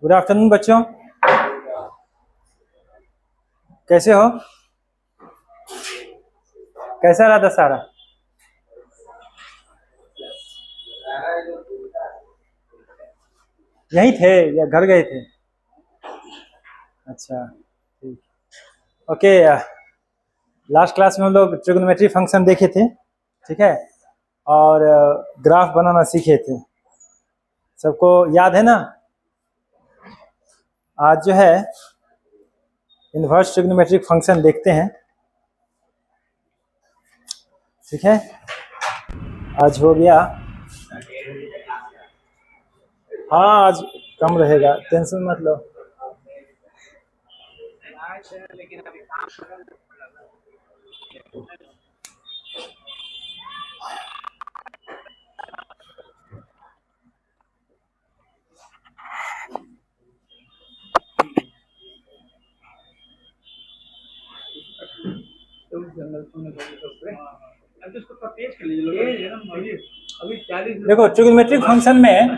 Good afternoon बच्चों, कैसे हो? कैसा रहा दशहरा? यहीं थे या घर गए थे? अच्छा, ठीक। ओके, लास्ट क्लास में हम लोग ट्रिग्नोमेट्री फंक्शन देखे थे, ठीक है, और ग्राफ बनाना सीखे थे। सबको याद है ना? आज जो है इन्वर्स ट्रिग्नोमेट्रिक फंक्शन देखते हैं, ठीक है। आज हो गया, हाँ आज कम रहेगा, टेंशन मत लो। देखो ट्रिग्नोमेट्रिक फंक्शन में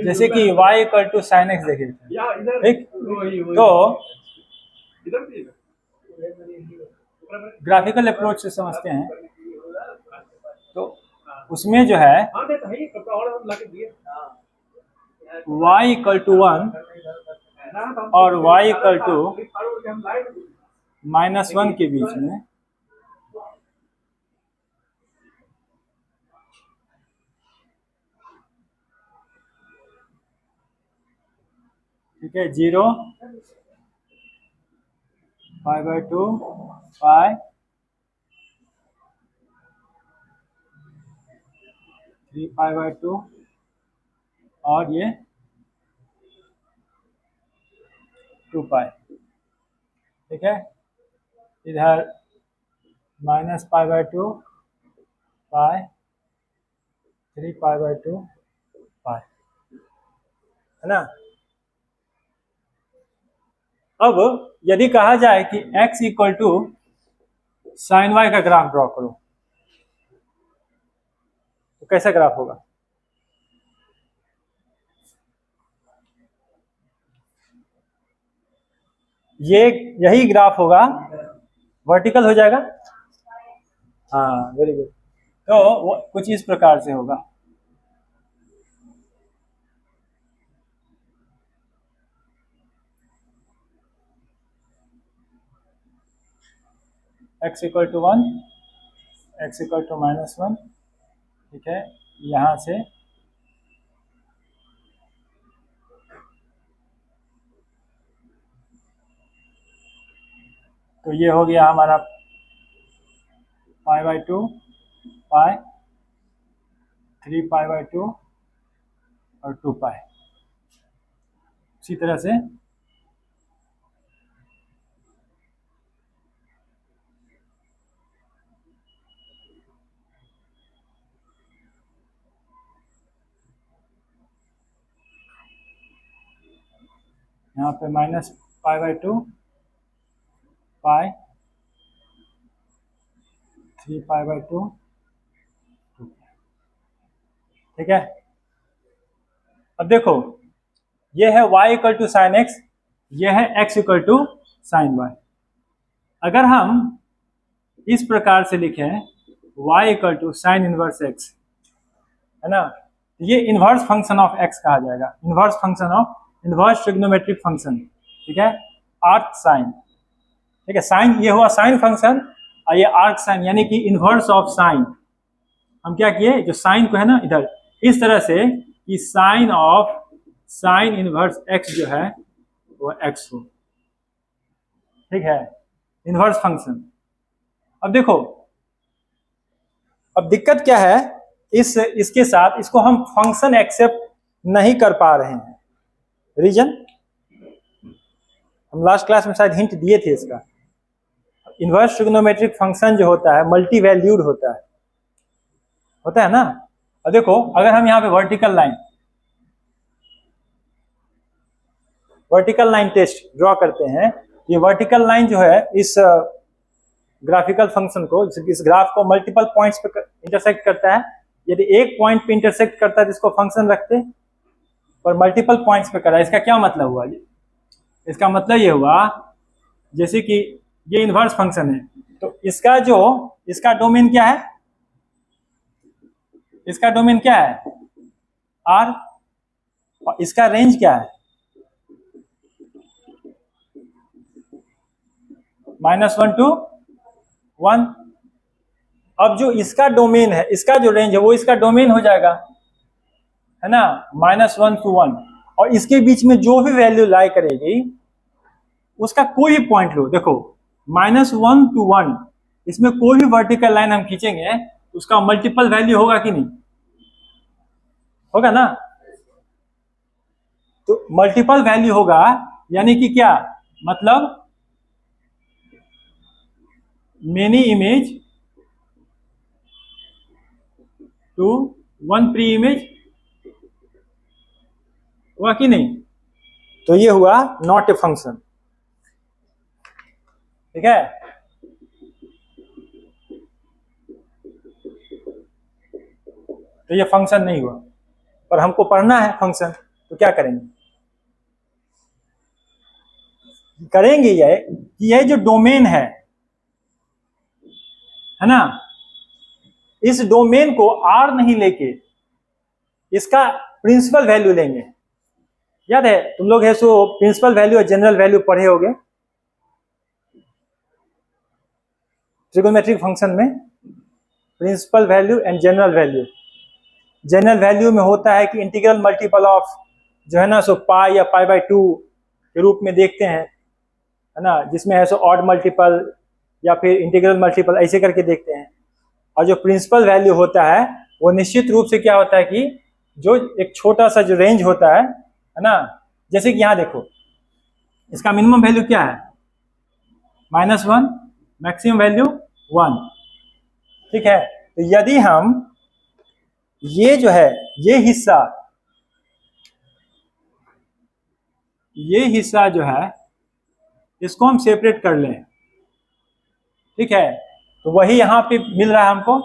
जैसे कि y equal to sine x देखे थे, ठीक। तो ग्राफिकल अप्रोच से समझते हैं, तो उसमें जो है y इक्वल टू 1 और y इक्वल टू -1 के बीच में ठीक है 0 π/2 पाई 3 π/2 और ये 2 पाई, ठीक है। इधर -π/2 पाई 3 π/2 पाई, है ना। अब यदि कहा जाए कि x equal to sine y का ग्राफ ड्रॉ करो, तो कैसा ग्राफ होगा? ये यही ग्राफ होगा, वर्टिकल हो जाएगा। हाँ वेरी गुड। तो वो कुछ इस प्रकार से होगा, x equal to 1, x equal to -1, ठीक है। यहाँ से तो ये हो गया हमारा π/2 पाई 3 π/2 और 2 पाई। इसी तरह से यहाँ पे -π/2 पाई 3 π/2, ठीक है। अब देखो ये है y equal to sine x, ये है x equal to sine y. अगर हम इस प्रकार से लिखें y equal to sine inverse x, है ना, ये इनवर्स फंक्शन ऑफ x कहा जाएगा, inverse function of inverse trigonometric function, ठीक है। आर्क साइन, ठीक है, साइन ये हुआ साइन फंक्शन और ये आर्क साइन यानी कि इनवर्स ऑफ साइन। हम क्या किए, जो साइन को है ना इधर इस तरह से कि sine of sine inverse x जो है वो x हो, ठीक है, इनवर्स फंक्शन। अब देखो अब दिक्कत क्या है, इसके साथ इसको हम फंक्शन एक्सेप्ट नहीं कर पा रहे हैं। रीजन हम लास्ट क्लास में शायद हिंट दिए थे इसका। इनवर्स ट्रिग्नोमेट्रिक फंक्शन जो होता है मल्टी वैल्यूड होता है ना। अब देखो अगर हम यहाँ पे वर्टिकल लाइन टेस्ट ड्रॉ करते हैं, ये वर्टिकल लाइन जो है इस ग्राफिकल फंक्शन को, इस ग्राफ को मल्टीपल पॉइंट्स पे इंटरसेक्ट करता है, यदि एक पॉइंट पे इंटरसेक्ट करता है तो इसको फंक्शन रखते, और मल्टीपल पॉइंट्स पे कर रहा है। इसका क्या मतलब हुआ? इसका मतलब ये हुआ जैसे कि ये इनवर्स फंक्शन है, तो इसका डोमेन क्या है? इसका डोमेन क्या है? आर। और इसका रेंज क्या है? -1 to 1। अब जो इसका डोमेन है, इसका जो रेंज है वो इसका डोमेन हो जाएगा, है ना, -1 to 1। और इसके बीच में जो भी वैल्यू लाई करेगी उसका कोई भी पॉइंट लो, देखो -1 to 1, इसमें कोई भी वर्टिकल लाइन हम खींचेंगे उसका मल्टीपल वैल्यू होगा कि नहीं? होगा ना। तो मल्टीपल वैल्यू होगा यानी कि क्या मतलब? Many image to one preimage, हुआ कि नहीं? तो ये हुआ नॉट ए फंक्शन, ठीक है। तो ये फंक्शन नहीं हुआ, पर हमको पढ़ना है फंक्शन, तो क्या करेंगे? करेंगे ये कि यह जो डोमेन है ना, इस डोमेन को आर नहीं लेके इसका प्रिंसिपल वैल्यू लेंगे। याद है तुम लोग है सो प्रिंसिपल वैल्यू और जनरल वैल्यू पढ़े होगे ट्रिगोनोमेट्रिक फंक्शन में, principal value and general value. General value में होता है कि इंटीग्रल मल्टीपल ऑफ जो है ना सो पाई या पाई/2 के रूप में देखते हैं, है ना, जिसमें है सो ऑड मल्टीपल या फिर इंटीग्रल मल्टीपल ऐसे करके देखते हैं। और जो प्रिंसिपल वैल्यू होता है वो निश्चित रूप से क्या होता है कि जो एक छोटा सा जो रेंज होता है ना, जैसे कि यहाँ देखो इसका मिनिमम वैल्यू क्या है? -1, मैक्सिमम वैल्यू 1, ठीक है। तो यदि हम ये जो है ये हिस्सा जो है इसको हम सेपरेट कर लें, ठीक है, तो वही यहां पे मिल रहा है हमको।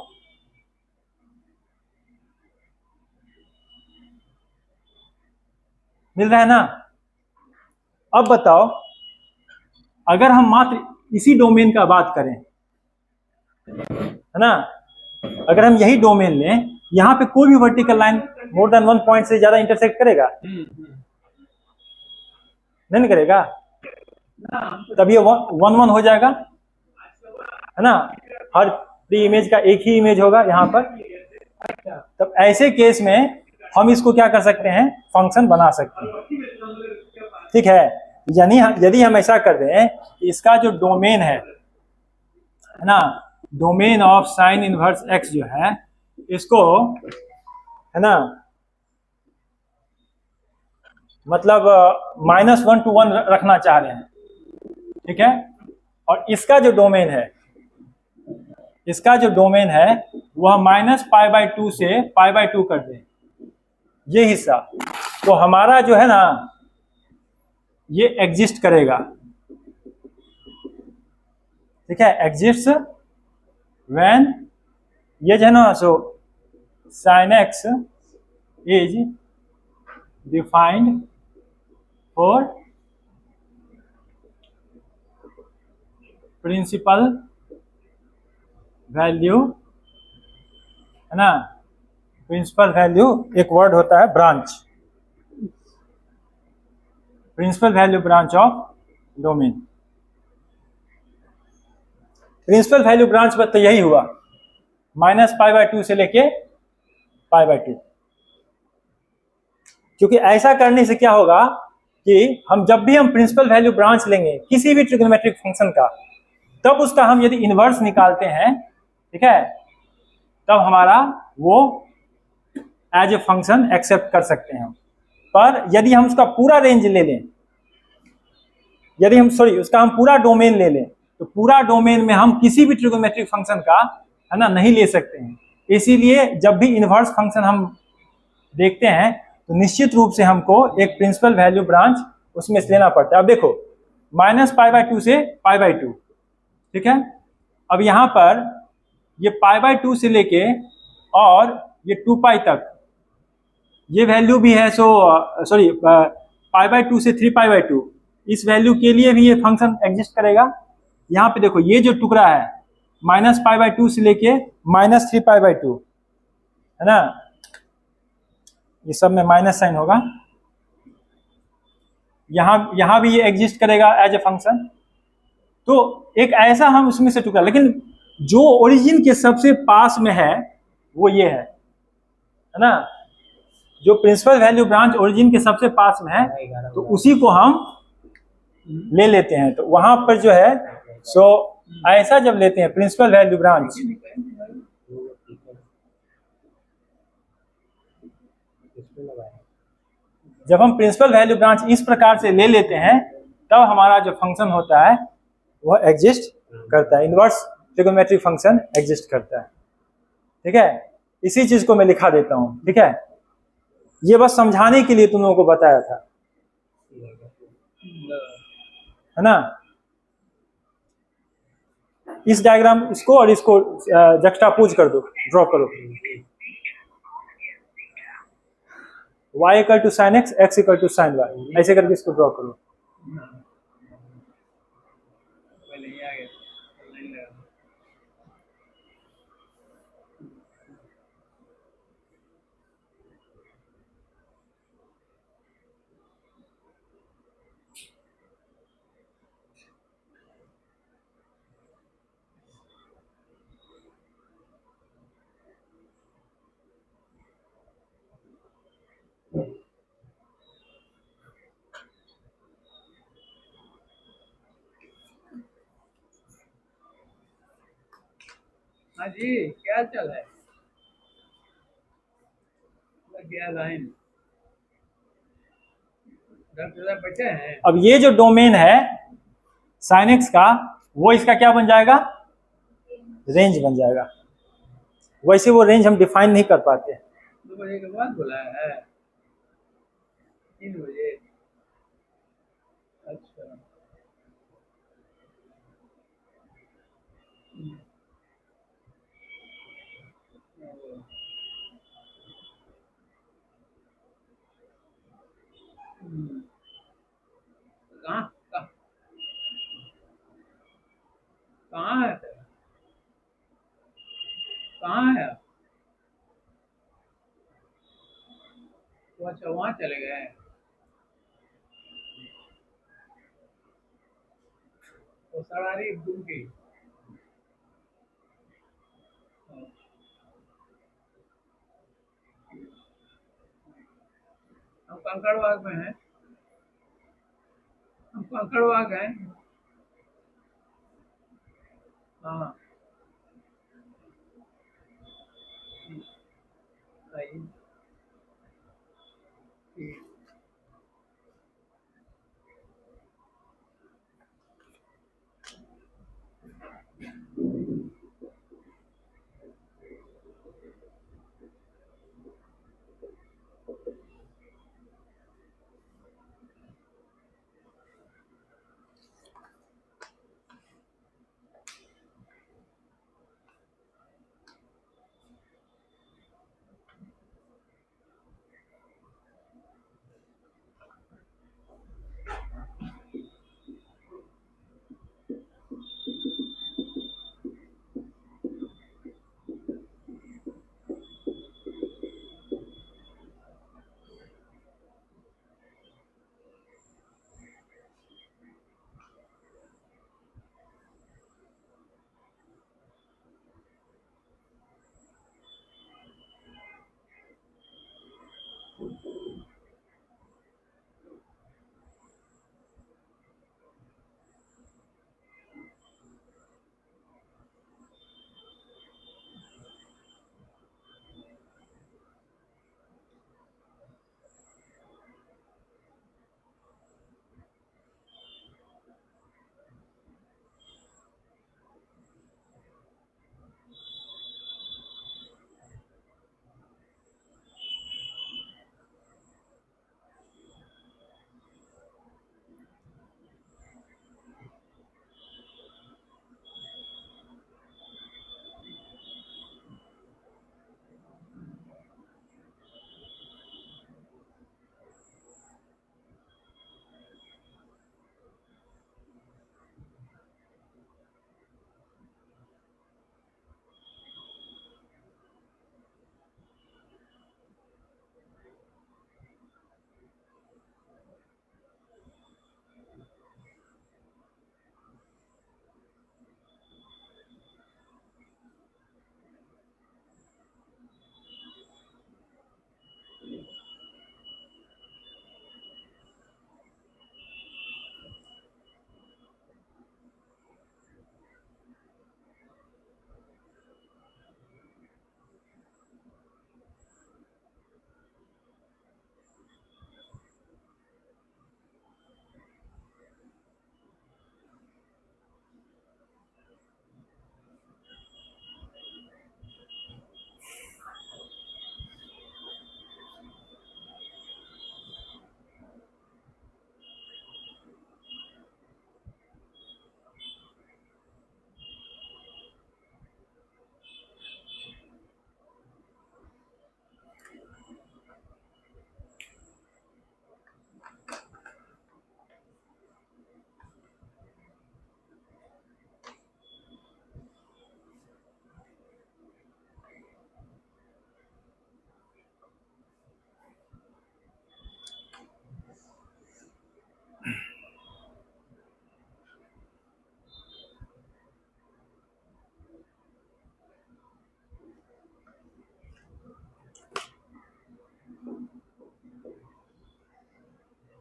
मिल रहा है ना। अब बताओ अगर हम मात्र इसी डोमेन का बात करें, है ना, अगर हम यही डोमेन लें, यहां पे कोई भी vertical line more than 1 point से ज्यादा इंटरसेक्ट करेगा? नहीं करेगा, तब ये 1 हो जाएगा, है ना। हर प्री इमेज का एक ही इमेज होगा यहाँ पर। तब ऐसे केस में हम इसको क्या कर सकते हैं? फंक्शन बना सकते हैं, ठीक है। यानी यदि हम ऐसा कर दें कि इसका जो डोमेन है ना, domain of sine inverse x जो है इसको, है ना, मतलब -1 to 1 रखना चाह रहे हैं, ठीक है। और इसका जो डोमेन है वह -π/2 से π/2 कर दे, ये हिस्सा। तो हमारा जो है ना ये एग्जिस्ट करेगा, ठीक है, एग्जिस्ट व्हेन ये जो है ना so sin x is defined for principal value, है ना। प्रिंसिपल वैल्यू एक वर्ड होता है branch, principal value branch of domain. Principal value branch पर तो यही हुआ -π/2 से लेके π/2, क्योंकि ऐसा करने से क्या होगा कि हम जब भी हम प्रिंसिपल वैल्यू ब्रांच लेंगे किसी भी ट्रिगोनोमेट्रिक फंक्शन का, तब उसका हम यदि इनवर्स निकालते हैं, ठीक है, तब हमारा वो एज ए फंक्शन एक्सेप्ट कर सकते हैं। पर यदि हम उसका पूरा रेंज ले लें, यदि हम उसका हम पूरा डोमेन ले लें, तो पूरा डोमेन में हम किसी भी ट्रिगोनोमेट्रिक फंक्शन का, है ना, नहीं ले सकते हैं। इसीलिए जब भी इनवर्स फंक्शन हम देखते हैं तो निश्चित रूप से हमको एक प्रिंसिपल वैल्यू ब्रांच उसमें से लेना पड़ता है। अब देखो -π/2 से π/2, ठीक है। अब यहाँ पर ये π/2 से लेके और ये 2 पाई तक, ये वैल्यू भी है, सॉरी π/2 से 3π/2, इस वैल्यू के लिए भी ये फंक्शन एग्जिस्ट करेगा। यहाँ पे देखो ये जो टुकड़ा है -π/2 से लेके -3π/2 है ना, ये सब में माइनस साइन होगा, यहाँ भी ये एग्जिस्ट करेगा एज ए फंक्शन। तो एक ऐसा हम उसमें से टुकड़ा, लेकिन जो ओरिजिन के सबसे पास में है वो ये है ना, जो प्रिंसिपल वैल्यू ब्रांच ओरिजिन के सबसे पास में है तो उसी को हम ले लेते हैं। तो वहां पर जो है ऐसा जब लेते हैं प्रिंसिपल वैल्यू ब्रांच, जब हम प्रिंसिपल वैल्यू ब्रांच इस प्रकार से ले लेते हैं तब हमारा जो फंक्शन होता है वह एग्जिस्ट करता है, इनवर्स ट्रिगोनोमेट्रिक फंक्शन एग्जिस्ट करता है। ठीक है, इसी चीज को मैं लिखा देता हूं। ठीक है, ये बस समझाने के लिए तुम लोगों को बताया था, है ना। इस डायग्राम इसको और इसको जक्स्टापोज कर दो, ड्रॉ करो, y = sin x, x = sin y, ऐसे करके इसको ड्रॉ करो। हाँ जी, क्या चल है? क्या लाइन बचे हैं? अब ये जो डोमेन है sin x का, वो इसका क्या बन जाएगा, रेंज बन जाएगा। वैसे वो रेंज हम डिफाइन नहीं कर पाते। 2 बजे के बाद बुलाया है, 3 बजे। अच्छा, कहाँ कहाँ है तेरा? कहाँ है? तो अच्छा वहाँ चले गए। तो सवारी घूम की हम कंकड़बाग में हैं, हम कंकड़बाग हैं। हाँ सही, ठीक।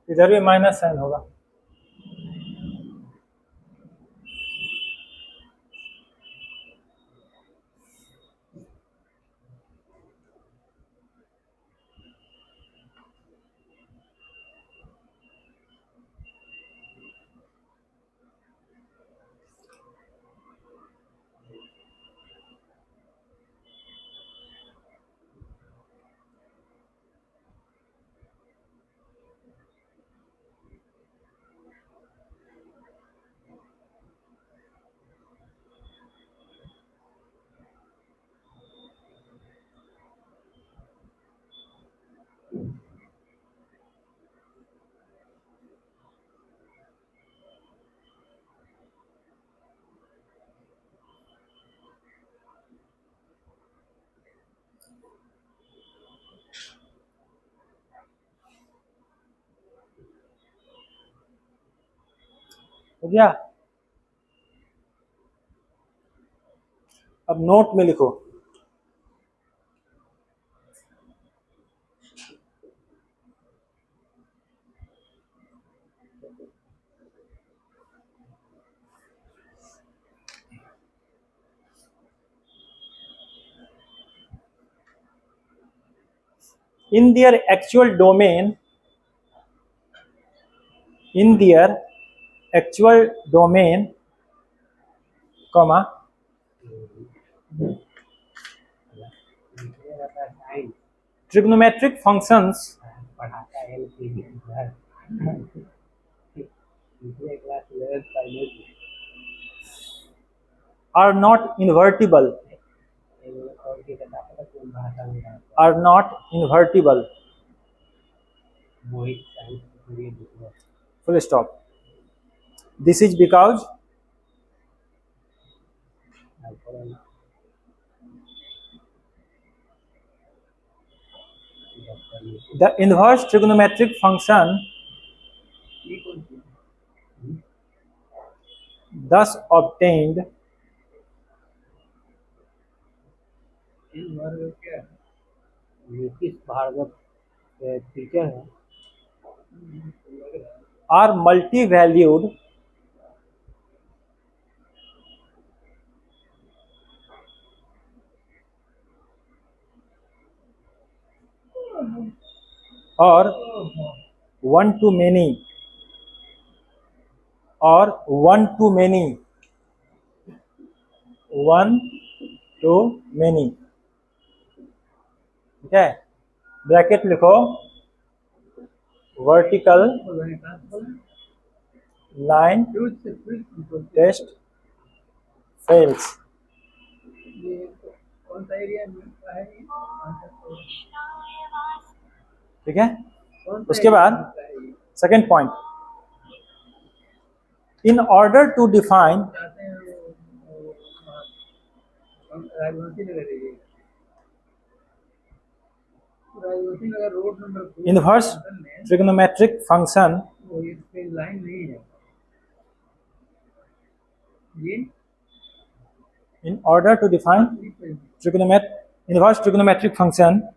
इधर भी माइनस साइन होगा। हो गया। अब नोट में लिखो, in their actual domain, comma, trigonometric functions पढ़ाता है class 11 are not invertible, are not invertible, full stop. This is because the inverse trigonometric function thus obtained Nitish Bhargava teacher है are multi-valued or one to many, or one to many, one to many, ठीक है। Bracket लिखो, vertical line test fails, कौन सा area है ठीक है। उसके बाद second point, in order to define inverse trigonometric function line नहीं है ये in order to define inverse trigonometric function,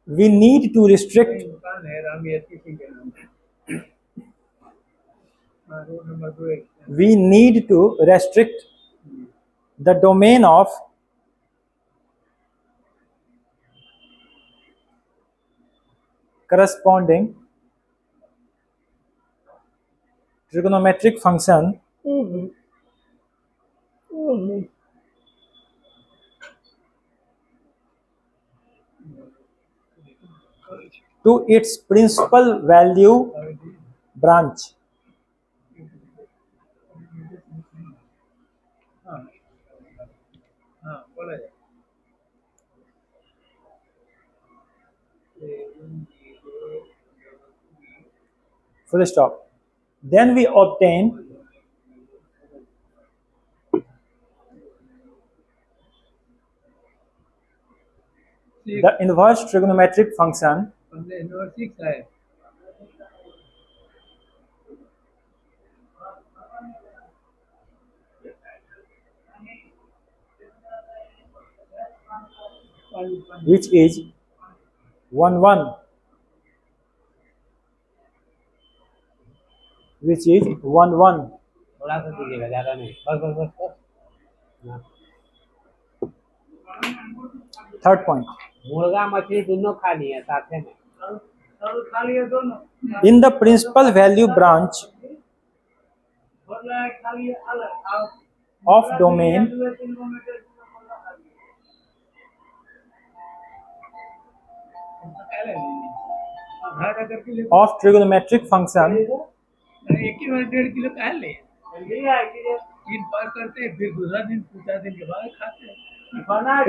we need to restrict the domain of corresponding trigonometric function to its principal value branch. Full stop. Then we obtain the inverse trigonometric function which is 1 1 which is 1 1। थोड़ा सा दीजिएगा, ज्यादा नहीं, बस बस बस बस। हाँ। थर्ड पॉइंट, मुर्गा मछली दोनों खा लिए साथे में। खा लिए दोनों। In the principal value branch of domain of trigonometric function एक ही बार 1.5 किलो खा ले, तीन बार करते हैं, फिर दूसरा दिन 2-4 दिन के बाद खाते हैं।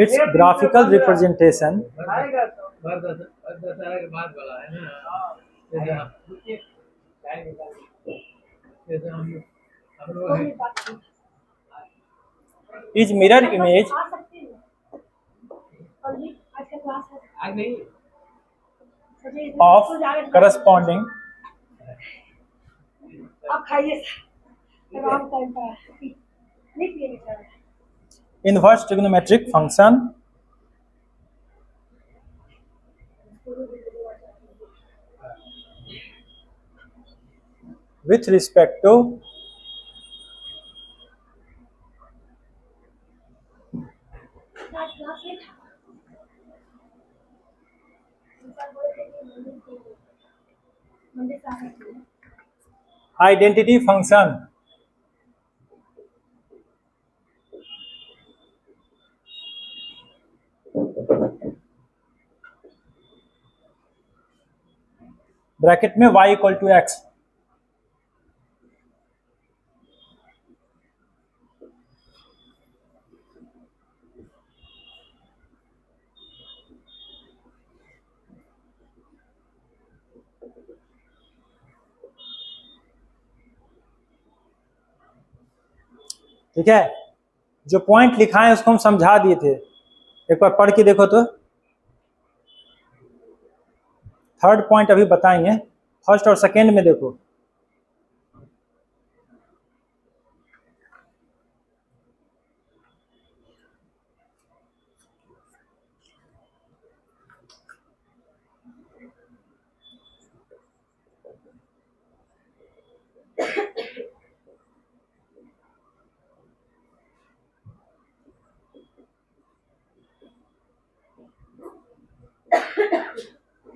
its graphical representation दशहरा के बाद वाला है ना। जैसे हम लोग is mirror image आज नहीं of corresponding अब खाइए आराम टाइम पर नहीं पिएंगे चाय। inverse trigonometric function with respect to identity function bracket में y इक्वल टू एक्स। ठीक है, जो पॉइंट लिखा है उसको हम समझा दिए थे, एक बार पढ़ के देखो तो। थर्ड पॉइंट अभी बताएंगे, फर्स्ट और सेकेंड में देखो।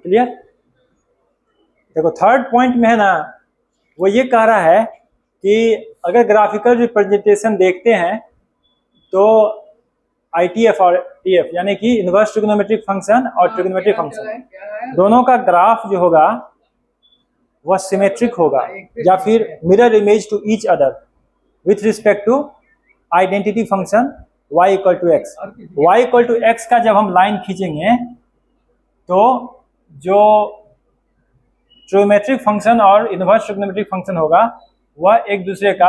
क्लियर? देखो थर्ड पॉइंट में है ना, वो ये कह रहा है कि अगर ग्राफिकल रिप्रेजेंटेशन देखते हैं तो ITF और TF यानी कि इनवर्स ट्रिग्नोमेट्रिक फंक्शन और ट्रिग्नोमेट्रिक फंक्शन दोनों का ग्राफ जो होगा वह सिमेट्रिक होगा या फिर mirror image to each other with respect to identity function y equal to x. y equal to x का जब हम लाइन खींचेंगे तो जो ट्रिग्नोमेट्रिक फंक्शन और इनवर्स ट्रिग्नोमेट्रिक फंक्शन होगा वह एक दूसरे का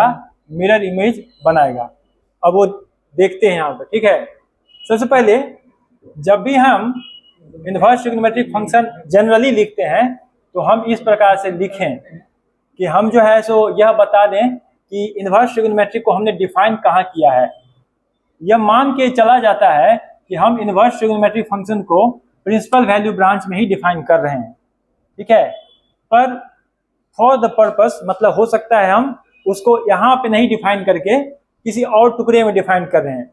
मिरर इमेज बनाएगा। अब वो देखते हैं यहाँ पर, ठीक है। सबसे पहले जब भी हम इनवर्स ट्रिग्नोमेट्रिक फंक्शन जनरली लिखते हैं तो हम इस प्रकार से लिखें कि हम जो है सो यह बता दें कि इनवर्स ट्रिग्नोमेट्रिक को हमने डिफाइन कहाँ किया है। यह मान के चला जाता है कि हम इनवर्स ट्रिग्नोमेट्रिक फंक्शन को प्रिंसिपल वैल्यू ब्रांच में ही डिफाइन कर रहे हैं, ठीक है। पर फॉर द पर्पस मतलब हो सकता है हम उसको यहाँ पे नहीं डिफाइन करके किसी और टुकड़े में डिफाइन कर रहे हैं।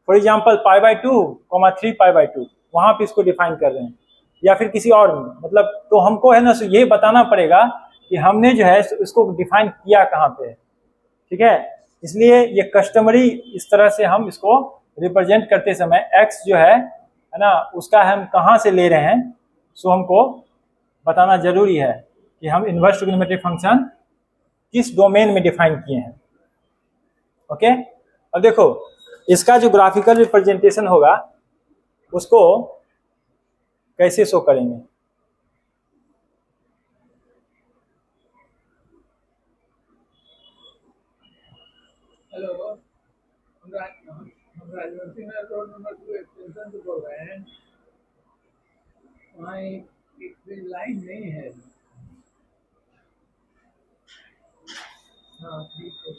फॉर एग्जाम्पल π/2, 3 π/2 वहाँ पे इसको डिफाइन कर रहे हैं या फिर किसी और में, मतलब तो हमको है ना सो ये बताना पड़ेगा कि हमने जो है इसको डिफाइन किया कहाँ पे है, ठीक है। इसलिए ये कस्टमरी इस तरह से हम इसको रिप्रेजेंट करते समय x जो है ना उसका हम कहाँ से ले रहे हैं सो हमको बताना जरूरी है कि हम इनवर्स ट्रिग्नोमेट्रिक फंक्शन किस डोमेन में डिफाइन किए हैं। ओके, अब देखो इसका जो ग्राफिकल रिप्रेजेंटेशन होगा उसको कैसे शो करेंगे। हेलो, हम राजवंशी में रोड नंबर 2 एक्सटेंशन से बोल रहे हैं। वहाँ एक लाइन नहीं है। हाँ ठीक है,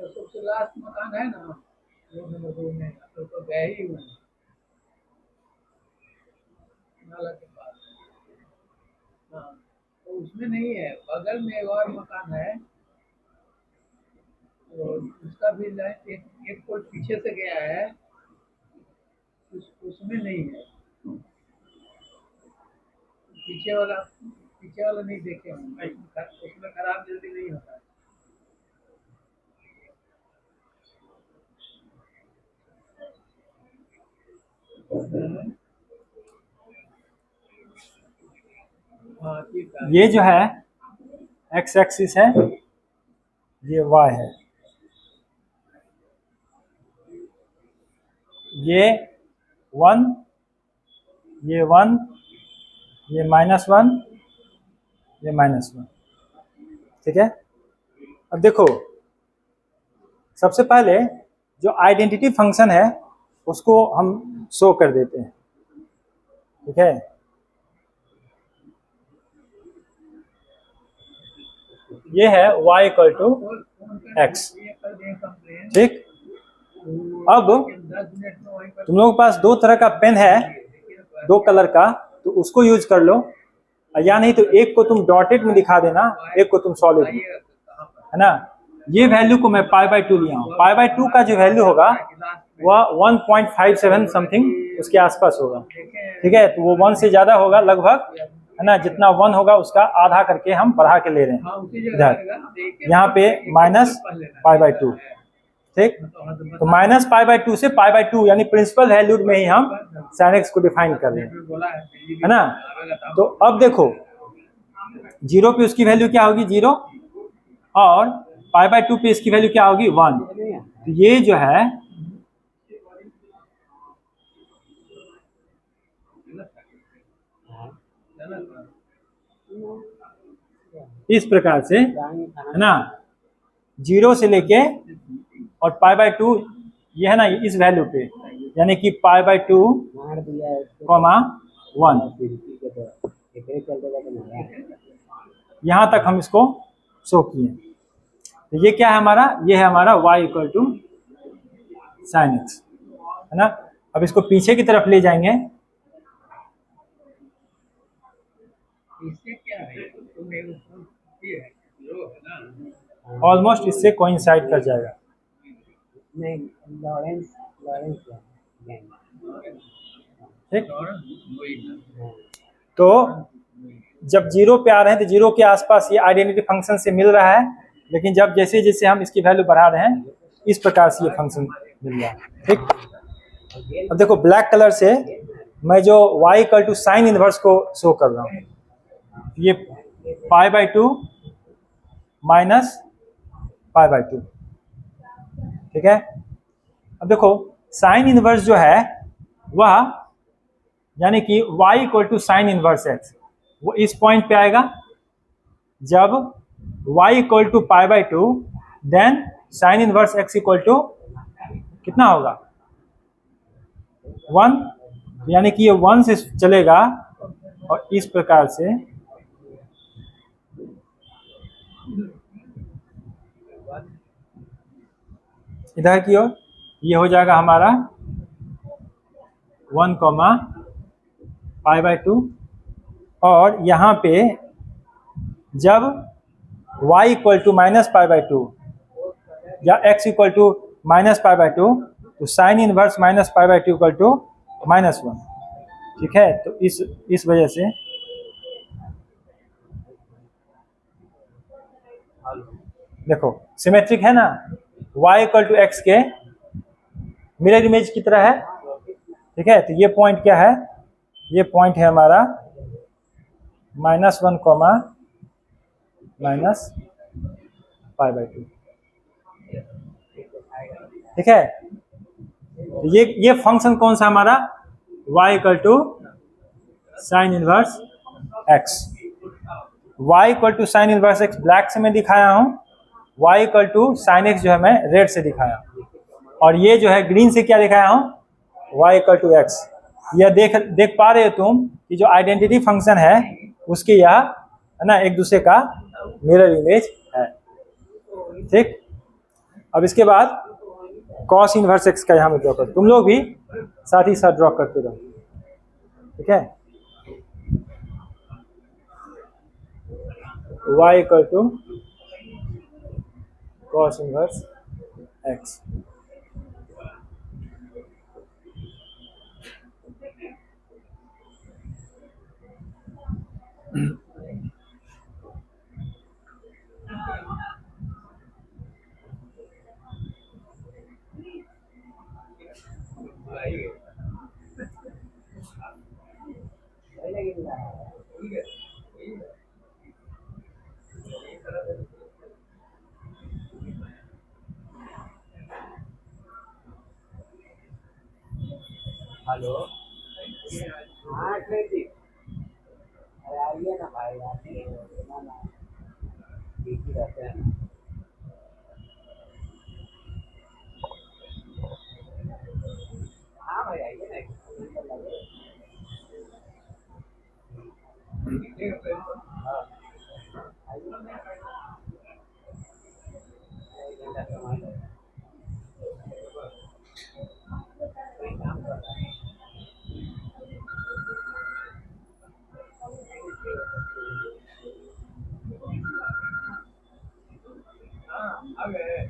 सबसे लास्ट मकान है ना रोड नंबर 2 में, तो गए ही हुए नाला के पास। हाँ उसमें नहीं है, बगल में एक और मकान है, तो उसका भी लाइन एक फुट पीछे से गया है, उसमें नहीं है। पीछे वाला नहीं देखे हम, उसमें खराब जल्दी नहीं होता है। हाँ ठीक है। ये जो है एक्स एक्सिस है, ये वाई है, ये 1, ये 1, ये -1, ये -1। ठीक है, अब देखो सबसे पहले जो आइडेंटिटी फंक्शन है उसको हम शो कर देते हैं। ठीक है, ये है y इक्वल टू x। ठीक, अब तुम लोगों के पास दो तरह का पेन है, दो कलर का, तो उसको यूज कर लो, या नहीं तो एक को तुम डॉटेड में दिखा देना, एक को तुम सॉलिड में, है ना। ये वैल्यू को मैं π/2 लिया हूँ। π/2 का जो वैल्यू होगा वह 1.57 समथिंग उसके आसपास होगा। ठीक है, तो वो 1 से ज्यादा होगा लगभग, है ना। जितना 1 होगा उसका आधा करके हम बढ़ा के ले रहे हैं इधर, यहाँ पे -π/2। ठीक, तो -π/2 से π/2 यानी प्रिंसिपल वैल्यू में ही हम sin x को डिफाइन कर रहे हैं, है ना। तो अब देखो 0 पे उसकी वैल्यू क्या होगी, 0, और π/2 पे इसकी वैल्यू क्या होगी, 1। तो ये जो है इस प्रकार से, है ना, 0 से लेके और π/2 ये है ना इस वैल्यू पे, यानी कि π/2, 1, यहाँ तक हम इसको शो किए। तो ये क्या है हमारा, ये है हमारा y equal to sin x, है ना। अब इसको पीछे की तरफ ले जाएंगे, इससे क्या है, ऑलमोस्ट इससे कोइंसाइड कर जाएगा। नहीं, लॉरेंस ठीक, तो जब 0 पे आ रहे हैं तो 0 के आसपास ये आइडेंटिटी फंक्शन से मिल रहा है, लेकिन जब जैसे जैसे हम इसकी वैल्यू बढ़ा रहे हैं इस प्रकार से ये फंक्शन मिल रहा है। ठीक, अब देखो ब्लैक कलर से मैं जो y equal to sine inverse को शो कर रहा हूँ, ये π/2 माइनस π/2। ठीक है, अब देखो साइन इनवर्स जो है वह यानी कि y equal to sine inverse x, वो इस पॉइंट पे आएगा जब y equal to π/2, then sine inverse x equal to कितना होगा, 1, यानी कि ये 1 से चलेगा और इस प्रकार से इधर की ओर ये हो जाएगा हमारा 1, π/2, और यहाँ पे जब y इक्वल टू -π/2 या x इक्वल टू -π/2, तो साइन इनवर्स -π/2 इक्वल टू -1। ठीक है, तो इस वजह से देखो सिमेट्रिक है ना, y इक्वल टू x के मिरर इमेज की तरह है। ठीक है, तो ये पॉइंट क्या है, ये पॉइंट है हमारा -1, -π/2। ठीक है, ये फंक्शन कौन सा हमारा, y equal to sine inverse x। y equal to sine inverse x black से मैं दिखाया हूँ, y equal to sine x जो है मैं रेड से दिखाया, और ये जो है ग्रीन से क्या दिखाया हूँ, y इक्वल टू x। यह देख पा रहे हो तुम कि जो आइडेंटिटी फंक्शन है उसके यह है ना एक दूसरे का मिरर इमेज है। ठीक, अब इसके बाद cos इनवर्स x का यहाँ में ड्रॉ कर, तुम लोग भी साथ ही साथ ड्रॉ करते रहो। ठीक है, y equal to cos inverse x। Hello. हाँ कृति, अरे आइए ना भाई, आइए ना ना, ठीक ही रहते हैं ना। हाँ भाई आइए ना, हाँ आइए ना, एक घंटा समय है, कोई काम कर रहा है। हाँ आ गए।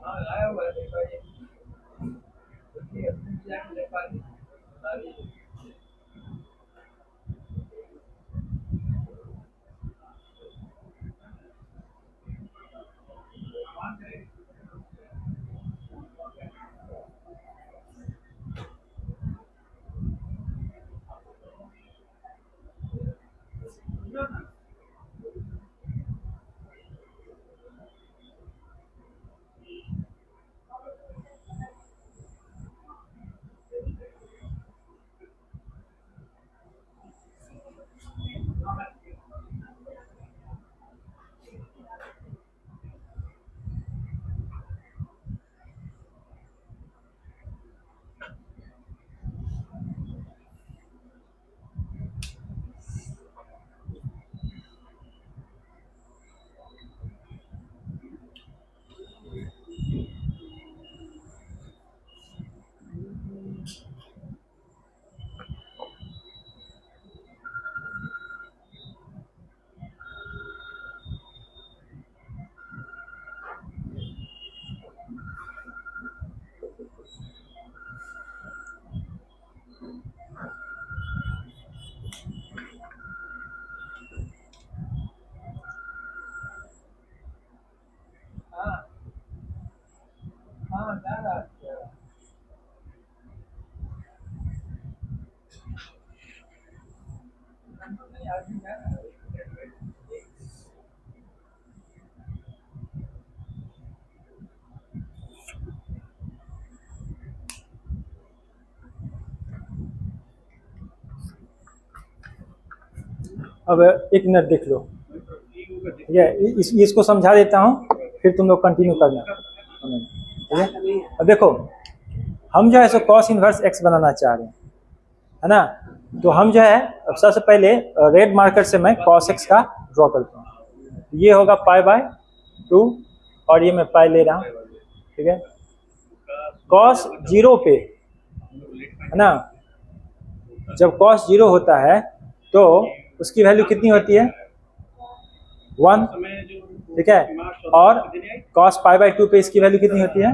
हाँ लाया हुआ है देखा ये। देखिए अपनी जाके ले पा रही बता रही। हाँ हाँ जा रहा है। नहीं आदमी जा रहा है। अब एक मिनट देख लो, ठीक है, इसको समझा देता हूँ, फिर तुम लोग कंटिन्यू करना, ठीक है। अब देखो, हम जो है सो कॉस इनवर्स एक्स बनाना चाह रहे हैं, है ना। तो हम जो है अब सबसे पहले रेड मार्कर से मैं कॉस एक्स का ड्रॉ करता हूँ। ये होगा π/2 और ये मैं पाई ले रहा हूँ, ठीक है। कॉस 0 पे, है ना, जब कॉस 0 होता है तो उसकी वैल्यू कितनी होती है, 1, ठीक है। और कॉस π/2 पे इसकी वैल्यू कितनी होती है,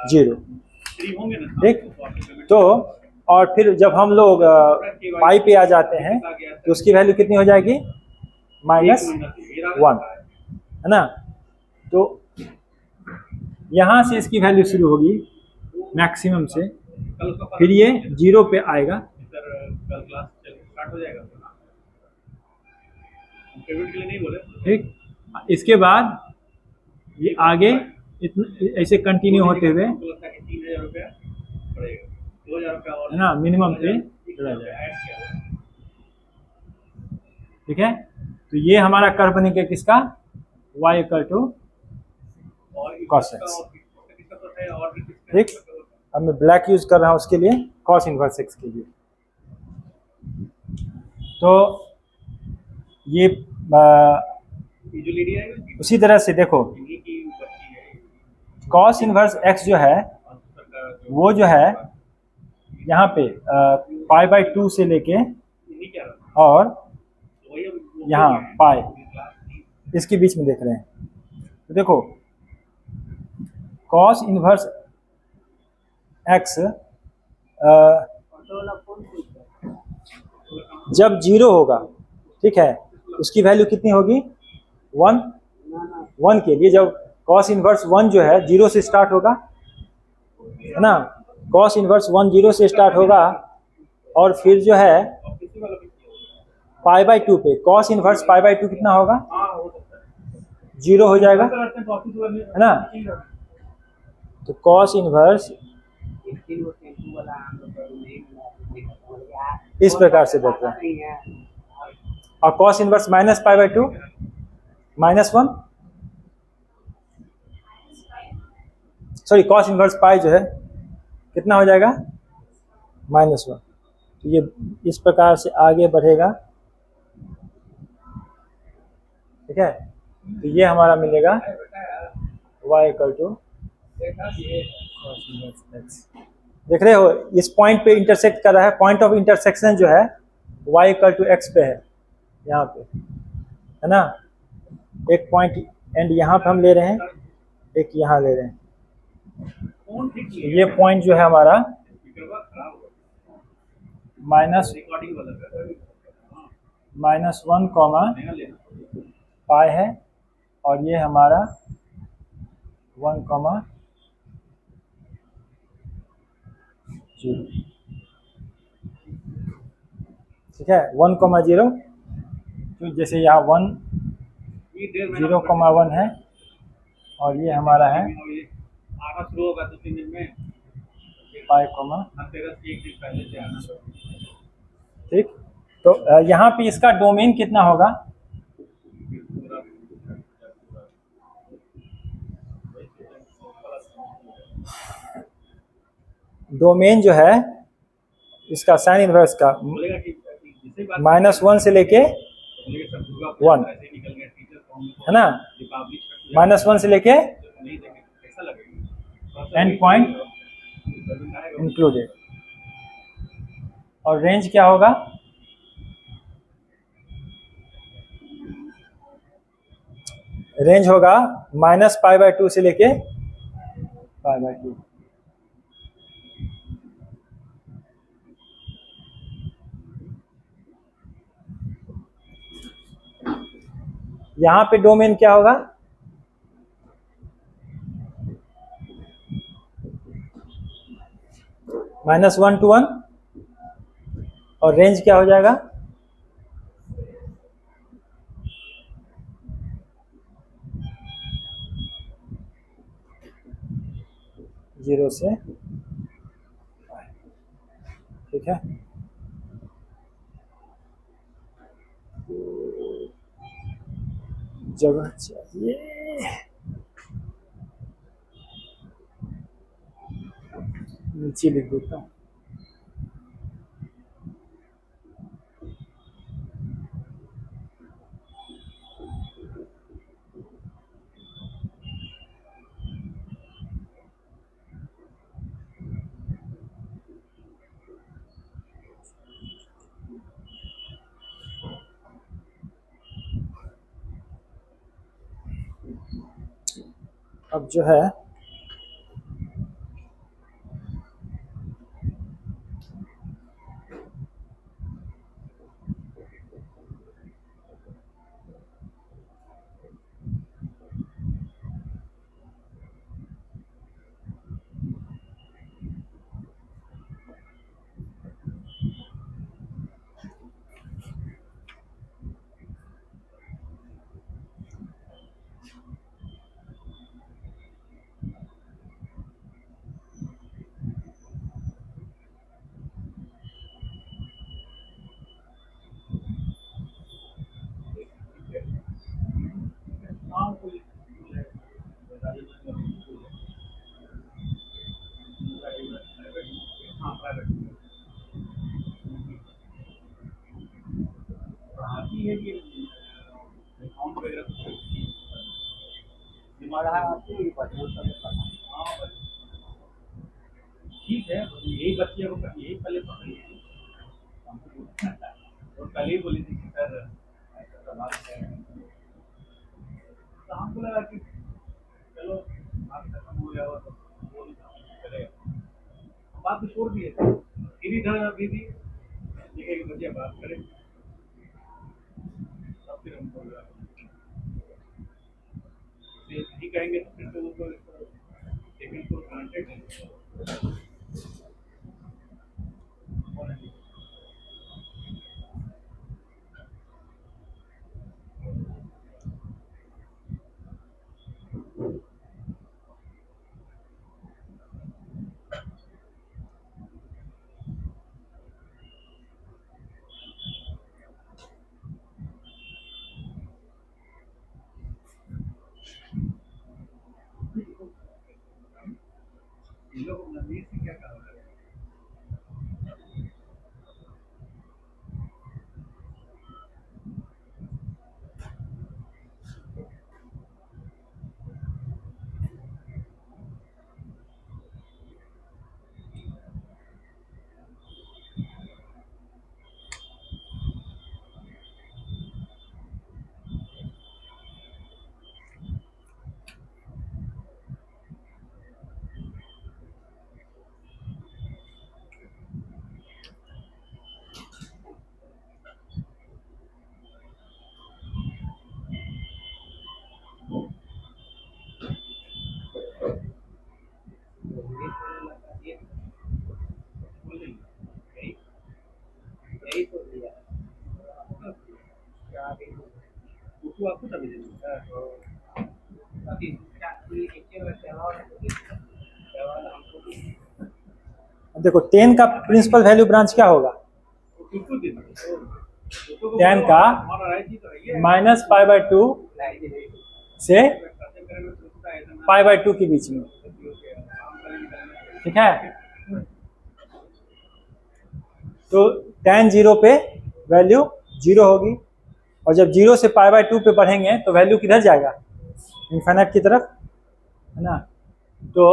0, ठीक। तो और फिर जब हम लोग पाई पे आ जाते हैं तो उसकी वैल्यू कितनी हो जाएगी, -1, है ना। तो यहाँ से इसकी वैल्यू शुरू होगी मैक्सिमम से, फिर ये 0 पे आएगा, हो जाएगा। पेमेंट के लिए नहीं बोले। ठीक। इसके बाद ये आगे ऐसे कंटिन्यू होते हुए, हमको लगता है कि 3000 रुपया पड़ेगा, 2000 रुपया और है ना, मिनिमम पे 1000 चला रुपया जाएगा। ऐड किया हुआ। ठीक है, तो ये हमारा कर्व बनेगा किसका, y इक्वल टू और cos इसका x। और किसका तो है, और भी किसका ठीक, अब मैं ब्लैक यूज कर रहा हूँ उसके लिए, cos इनवर्स x के लिए। तो ये जो लेडी है उसी तरह से देखो, इन्हीं की बच्ची है, cos इनवर्स x जो है और सरकार जो वो जो है यहाँ पे पाई बाई 2 से लेके इन्हीं क्या रहा, और तो वही हम यहाँ पाई, क्लास इसके बीच में देख रहे हैं। तो देखो cos इनवर्स x जब 0 होगा, ठीक है, उसकी वैल्यू कितनी होगी, 1। 1 के लिए जब cos इनवर्स 1 जो है 0 से स्टार्ट होगा, है ना, cos इनवर्स 1 0 से स्टार्ट होगा और फिर जो है पाई बाई 2 पे cos इनवर्स पाई बाई 2 कितना होगा, 0 हो जाएगा, है ना। तो cos इनवर्स इस प्रकार से बढ़ता है, और cos inverse minus pi by 2 -1, sorry cos inverse पाई जो है कितना हो जाएगा, -1। तो ये इस प्रकार से आगे बढ़ेगा। ठीक है, तो ये हमारा मिलेगा y इक्वल टू, देख रहे हो इस पॉइंट पे इंटरसेक्ट कर रहा है, पॉइंट ऑफ इंटरसेक्शन जो है y इक्वल टू x पे है, यहाँ पे, है ना। एक पॉइंट एंड यहाँ पे हम ले रहे हैं, एक यहाँ ले रहे हैं। फोन ठीक तो ये पॉइंट जो है हमारा खराब हो माइनस रिकॉर्डिंग वाला -1 कॉमा नया लेना पाई है, और ये हमारा 1 कॉमा 0। ठीक है, 1 कॉमा 0, तो जैसे यहाँ 1 ये 1.5 महीना 0 कॉमा 1 है, और ये हमारा है आना शुरू होगा 2-3 दिन में, पाई कॉमा। धनतेरस के 1 दिन पहले से आना। ठीक, तो यहाँ पे इसका डोमेन कितना होगा, डोमेन जो है इसका साइन इनवर्स का बोलेगा कि जिसे बात -1 से लेके बोलेगा सब दुर्गा 1, ऐसे निकल गया टीचर कौन है ना, दीपावली -1 से लेके नहीं देंगे कैसा लगेगा, एंड पॉइंट इंक्लूडेड, और रेंज क्या होगा, रेंज होगा -π/2 से लेके π/2। यहाँ पे डोमेन क्या होगा, -1 to 1, और रेंज क्या हो जाएगा, जीरो से। ठीक है, जगह चाहिए, नीचे लिख देता हूँ। अब जो है नहीं है कि अकाउंट वगैरह पढ़ा आपको ये बच्चों सब पढ़ा। हाँ बस ठीक है, यही बच्चे को यही पहले पकड़ी है। और कल ही बोली थी कि सर ऐसा सवाल है, तो हमको लगा कि चलो बात खत्म हो गया, और बोल चलेगा, बात तो छोड़ दिए फिर इधर अभी भी देखे कि बच्चे बात करें, तब फिर हमको नहीं कहेंगे तो फिर तो वो सेकंड को कॉन्टेक्ट इन लोग नजदीक से क्या कहा यही तो दिया उसको आपको तभी देना बाकी एक सेवा हमको अब देखो 10 का प्रिंसिपल वैल्यू ब्रांच क्या होगा? उसको देना 10 का हमारा राइट ही तो है ये -π/2 लाई दी नहीं से करते करेंगे तो उसका ऐसा ना π/2 के बीच में, काम करेंगे ठीक है। तो tan 0 पे वैल्यू 0 होगी, और जब 0 से π/2 पे बढ़ेंगे तो वैल्यू किधर जाएगा? इन्फिनिट की तरफ, है ना। तो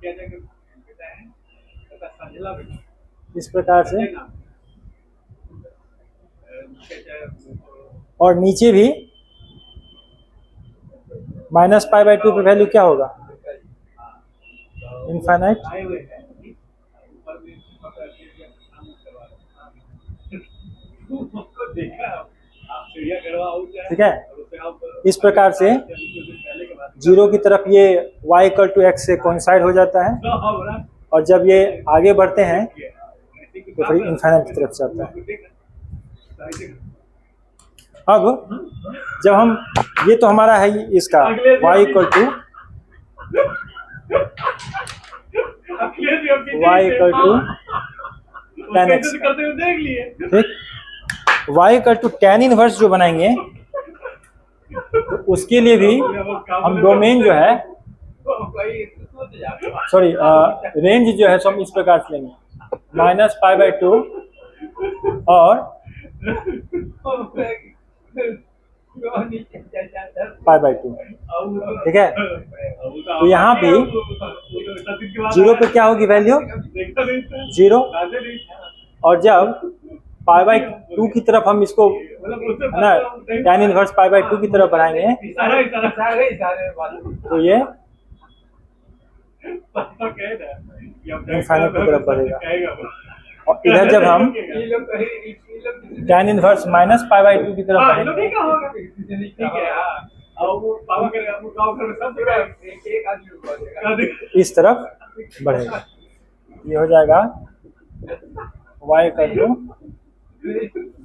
क्या जगह बेटा है ऐसा संजला बेटा इस प्रकार से, ना और नीचे भी -π/2 पे वैल्यू क्या होगा? इन्फिनिट। आए हुए हैं ऊपर भी पकड़ के काम करवा रहे हैं उसको देखा आप चिड़िया करवाओ क्या ठीक है। और उससे आप इस प्रकार से पहले के बाद 0 की तरफ ये y = x से कोइंसाइड हो जाता है, और जब ये आगे बढ़ते हैं तो फिर इन्फिनिट की तरफ जाता है। अब जब हम, ये तो हमारा है इसका y = tan x, करते हुए देख लिए ठीक। y = tan इनवर्स जो बनाएंगे तो उसके लिए भी हम डोमेन जो है, सॉरी रेंज जो है सो हम इस प्रकार से लेंगे -π/2 और π/2, ठीक है। तो यहाँ भी 0 पे क्या होगी वैल्यू? 0, और जब π/2 की तरफ हम इसको, है ना, tan इनवर्स π/2 की तरफ बढ़ाएंगे तो ये इन्फिनिट की तरफ बढ़ेगा, और इधर जब हम tan इनवर्स -π/2 की तरफ बढ़ेंगे इस तरफ बढ़ेगा, ये हो जाएगा y =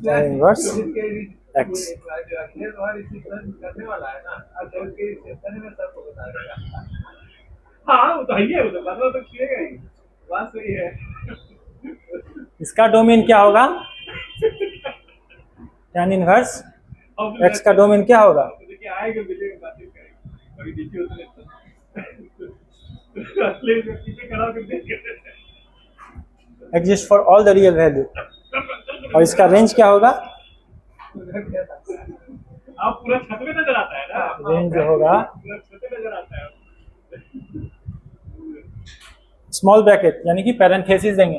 tan इनवर्स x। हाँ वो तो है, वो तो बदला तो किएगा ही, बात सही है। इसका डोमेन क्या होगा? tan इनवर्स x का डोमेन क्या होगा? देखिए आएगा मिलेगा बातें करेंगे, अभी देखिए उसने असली व्यक्ति पे खड़ा होकर देख के exist for all the real value. और इसका रेंज क्या होगा? आप पूरा छत में नजर आता है ना, रेंज जो होगा पूरा छत में नजर आता है। स्मॉल ब्रैकेट यानी कि पैरेंथेसिस देंगे,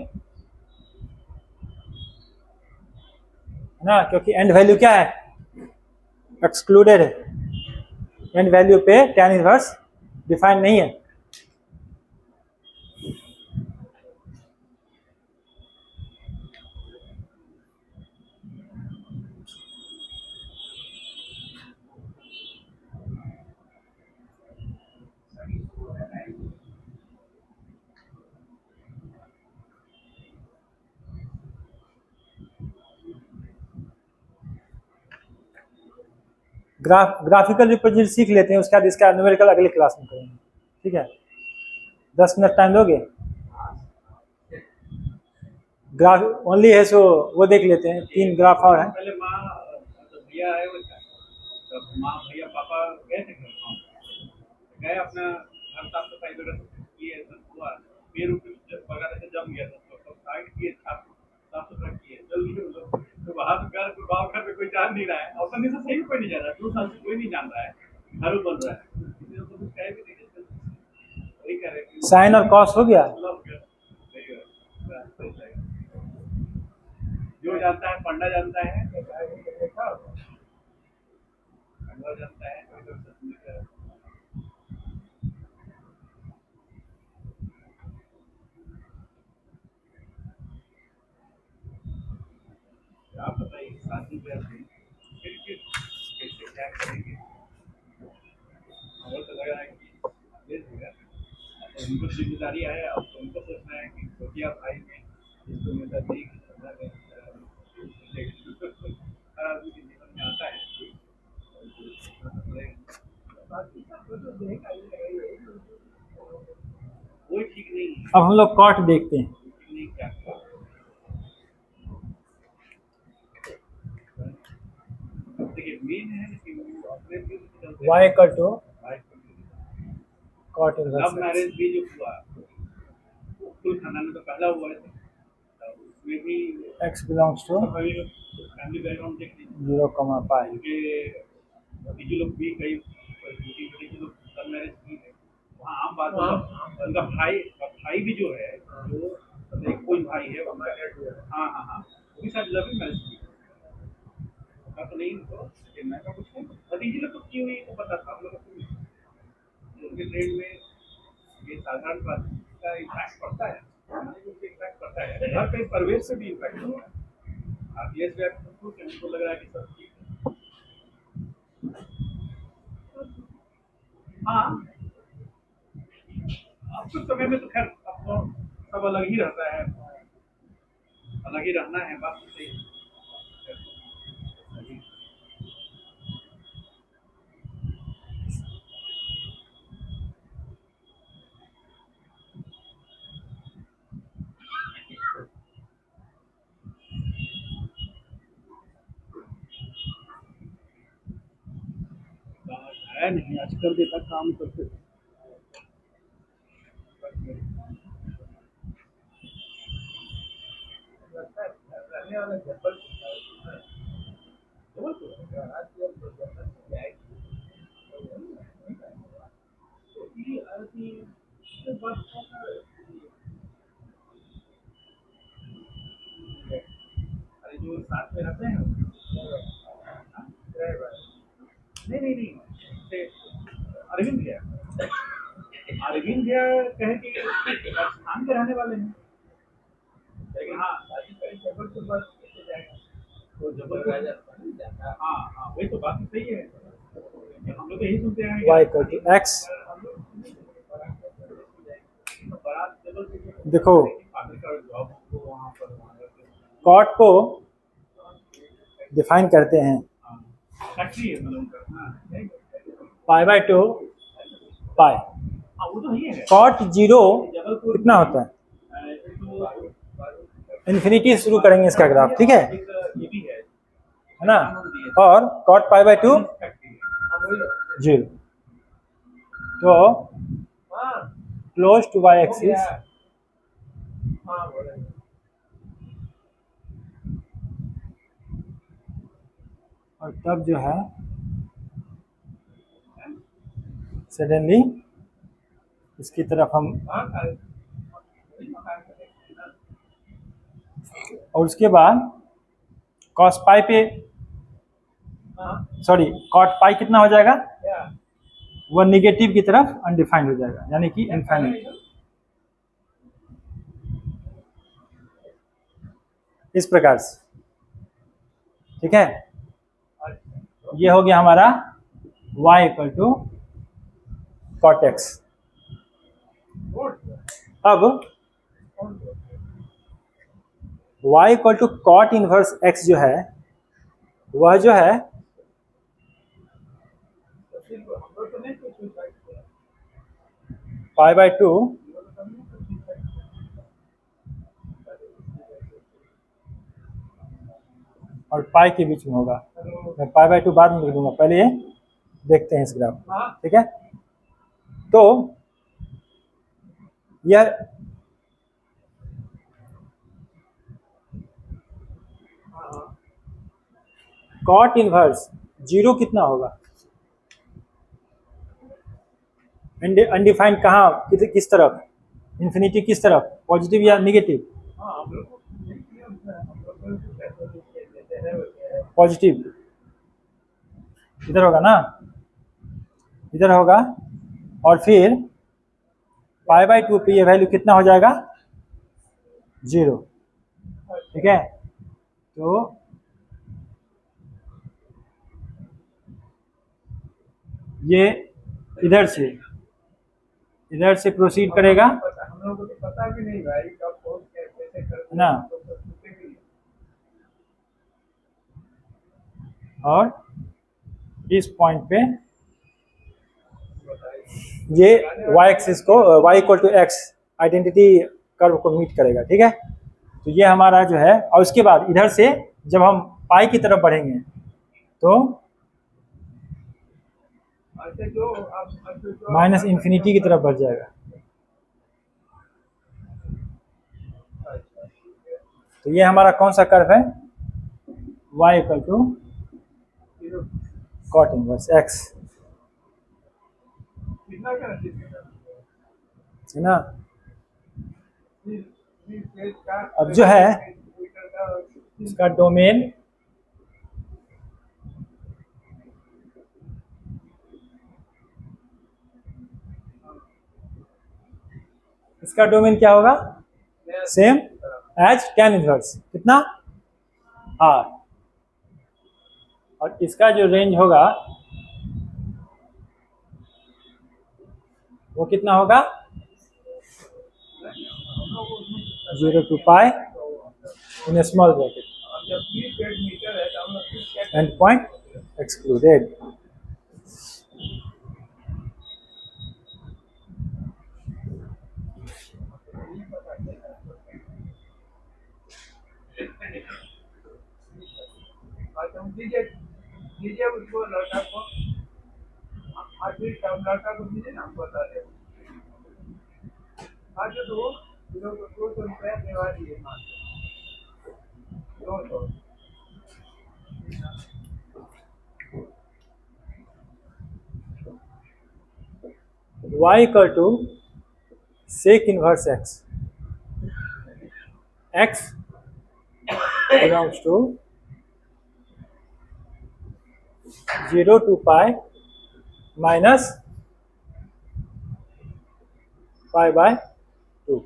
है ना, क्योंकि एंड वैल्यू क्या है? एक्सक्लूडेड है। एंड वैल्यू पे tan इनवर्स डिफाइन नहीं है। ग्राफिकल रिप्रेजेंट सीख लेते हैं, उसके बाद इसका न्यूमेरिकल अगले क्लास में करेंगे, ठीक है? 10 मिनट टाइम दोगे? ग्राफ ओनली है सो वो देख लेते हैं, 3 ग्राफ और हैं। पहले माँ तो भैया आए हुए थे, तब माँ भैया पापा गए थे घर, गए अपना घर साफ सफाई वगैरह किए, सब हुआ, पेड़ वगैरह से जम गया था, तो सब साइड किए, साफ सुथरा किए, जल्दी से लोग तो बाहर घर में कोई जान नहीं रहा है, और संदेश से सही में कोई नहीं जान रहा है, 2 साल से कोई नहीं जान रहा है घर बन रहा है, इसलिए तो कुछ कह भी नहीं रहे, वही कह रहे हैं कि साइन और कॉस हो गया। जो जानता है पंडा जानता है, पंडा जानता है, आप बताइए शादी में फिर कैसे क्या करेंगे? हमें तो लग रहा है कि ये होगा, तो उनको जिम्मेदारी है, अब तो उनको सोचना है कि छोटिया भाई में इसको जिम्मेदारी हर आदमी के जीवन में आता है। कोई ठीक नहीं है, अब हम लोग कॉट देखते हैं। ठीक नहीं क्या देखिए मेन है कि वो अपने भी चलते y इक्वल टू हैं। कॉट लव इनवर्स मैरिज भी जो हुआ, कुल खानदान में तो पहला हुआ है, उसमें भी x belongs to family background देख लीजिए, 0, पाई। उनके भतीजे लोग भी कई भतीजे लोग लव मैरिज की है, वहाँ आम बात है। उनका भाई भी जो है, जो मतलब एक कोई भाई है उनका, हाँ हाँ हाँ, वो भी शायद लव मैरिज की है, तो नहीं तो मैं का कुछ नहीं, भतीजे लोग तो की हुई तो पता था हम लोग को, उनके ट्रेड में ये साधारण बात का इम्पैक्ट पड़ता है, इम्पैक्ट पड़ता है, घर पे परिवेश से भी इम्पैक्ट होता है। आप ये हमको लग रहा है कि सब ठीक है। हाँ, अब कुछ समय में तो खैर अब तो सब अलग ही रहता है, अलग ही रहना है, बात तो सही है। है नहीं आजकल देखा काम करते थे। रहने वाला अरे जो साथ में रहते हैं नहीं से अरविंद भैया, अरविंद भैया कहे कि राजस्थान के रहने वाले हैं, लेकिन हाँ जबलपुर बस कैसे जाएगा, तो जबलपुर हाँ हाँ वही तो बात सही है, हम लोग तो यही सुनते हैं y इक्वल टू x। देखो कॉट को डिफाइन करते हैं फैक्ट्री है मतलब पाई बाय 2 पाई। वो तो ही है, कॉट 0 कितना होता है? इन्फिनिटी शुरू करेंगे इसका ग्राफ, ठीक है, ये भी है ना? और कॉट पाई बाय 2 0। तो क्लोज टू वाई हो एक्सिस, गया। हाँ बोले। और तब जो है सडनली इसकी तरफ हम, हाँ खाली वही मकान का देखना। और उसके बाद कॉस पाई पे, हाँ सॉरी कॉट पाई कितना हो जाएगा, क्या वह निगेटिव की तरफ अनडिफाइंड हो जाएगा, यानी कि इनफाइनाइट। इस प्रकार से, ठीक है। ये हो गया हमारा y equal to cot x. अब y equal to cot inverse x जो है, वह जो है पाई बाय 2 और पाई के बीच में होगा। मैं पाई बाय 2 बाद में लिख दूंगा, पहले ये देखते हैं इस ग्राफ, ठीक है। तो यह कॉट इनवर्स जीरो कितना होगा, अनडिफाइंड कहाँ, किस तरफ, इन्फिनिटी किस तरफ, पॉजिटिव या निगेटिव, पॉजिटिव, इधर होगा ना, इधर होगा। और फिर पाई बाय 2 पे ये वैल्यू कितना हो जाएगा, 0, ठीक है। तो ये इधर से प्रोसीड करेगा, हम लोगों को तो पता भी नहीं भाई कब कौन कैसे करते ना, तो पूछते भी नहीं। और इस पॉइंट पे ये y एक्सिस को y equal to x identity curve को मीट करेगा, ठीक है। तो ये हमारा जो है, और उसके बाद इधर से जब हम पाई की तरफ बढ़ेंगे तो अच्छा जो आप माइनस इन्फिनिटी की तरफ बढ़ जाएगा। तो ये हमारा कौन सा कर्व है, y equal to cot inverse x, कितना का है ना। अब जो है इसका डोमेन क्या होगा, सेम एज tan इनवर्स, कितना r, और इसका जो रेंज होगा वो कितना होगा, 0 to pi in small bracket, जब 20 मीटर है तो हम लोग क्या एंड पॉइंट एक्सक्लूडेड। तुम दीजिए उसको लड़का को, आज भी लड़का को दीजिए ना, हम बता रहे आज जो 200 रुपया देवा दिए 200। y equal to sec inverse x belongs to 0 to pi minus pi by 2।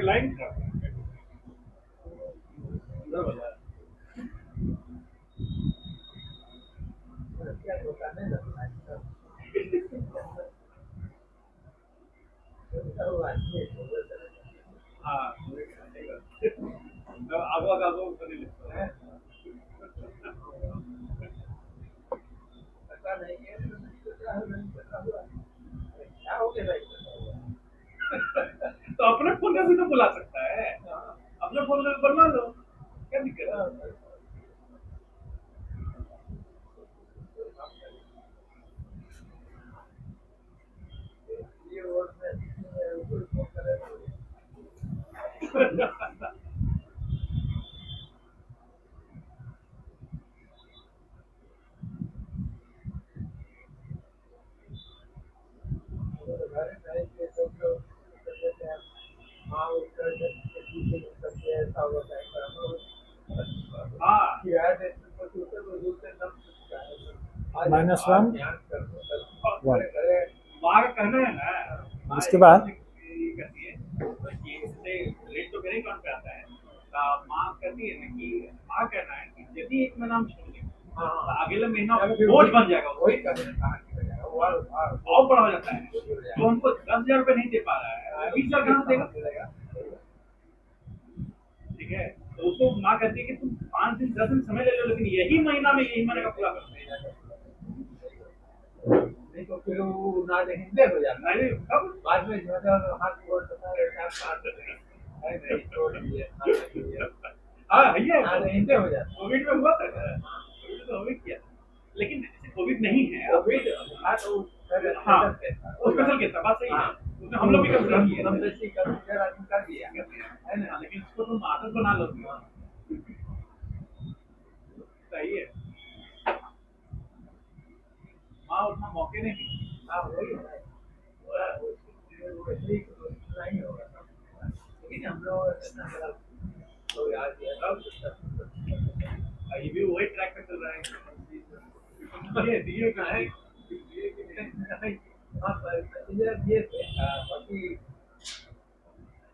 लाइन खराब है। इधर बजा। क्या होता है ना हाँ आगो आगो करने लगता है। पता नहीं है क्या हो गया भाई तो अपने फोन में भी तो बुला सकता है, अपने फोन में बनवा लो, क्या दिक्कत है? ये रोड में कोई फोन करे घर में के सब हाँ उसका सबसे ऐसा होता है हाँ किराया देने को तो दूर से सब -1 ध्यान कर वन। माँ का कहना है ना, माँ उसके बाद? ये कहती है कि इससे रेट तो मेरे अकाउंट पे आता है, माँ कहती है ना कि माँ कहना है कि यदि एक महीना हम छोड़ दें तो अगले महीना बोझ बन जाएगा, वही करना और बड़ा हो जाता है। जो हमको 10,000 रुपये नहीं दे पा रहा है 20,000 कहाँ से देगा? ठीक है, तो उसको माँ कहती है कि तुम 5 दिन 10 दिन समय ले लो, लेकिन यही महीना में यही महीने का पूरा कर दो। नहीं तो फिर वो ना हिंदे हो जाता नहीं कब बाद में जो है हाथ जोड़ देता है नहीं छोड़ दिए हाँ भैया ना हिंदे हो जाता कोविड में हुआ था, कोविड तो हमें किया, लेकिन जैसे कोविड नहीं है अब हाँ वो स्पेशल केस था, बात सही है, उसमें हम लोग भी कंसिडर किए हम जैसे कर दिया है ना, लेकिन उसको तुम आदत बना लो सही है। हाँ उतना मौके नहीं मिले। हाँ वही है नहीं होगा लेकिन हम लोग तो याद ये भी वही ट्रैक पे चल रहा है, ये कहाँ है ये बाकी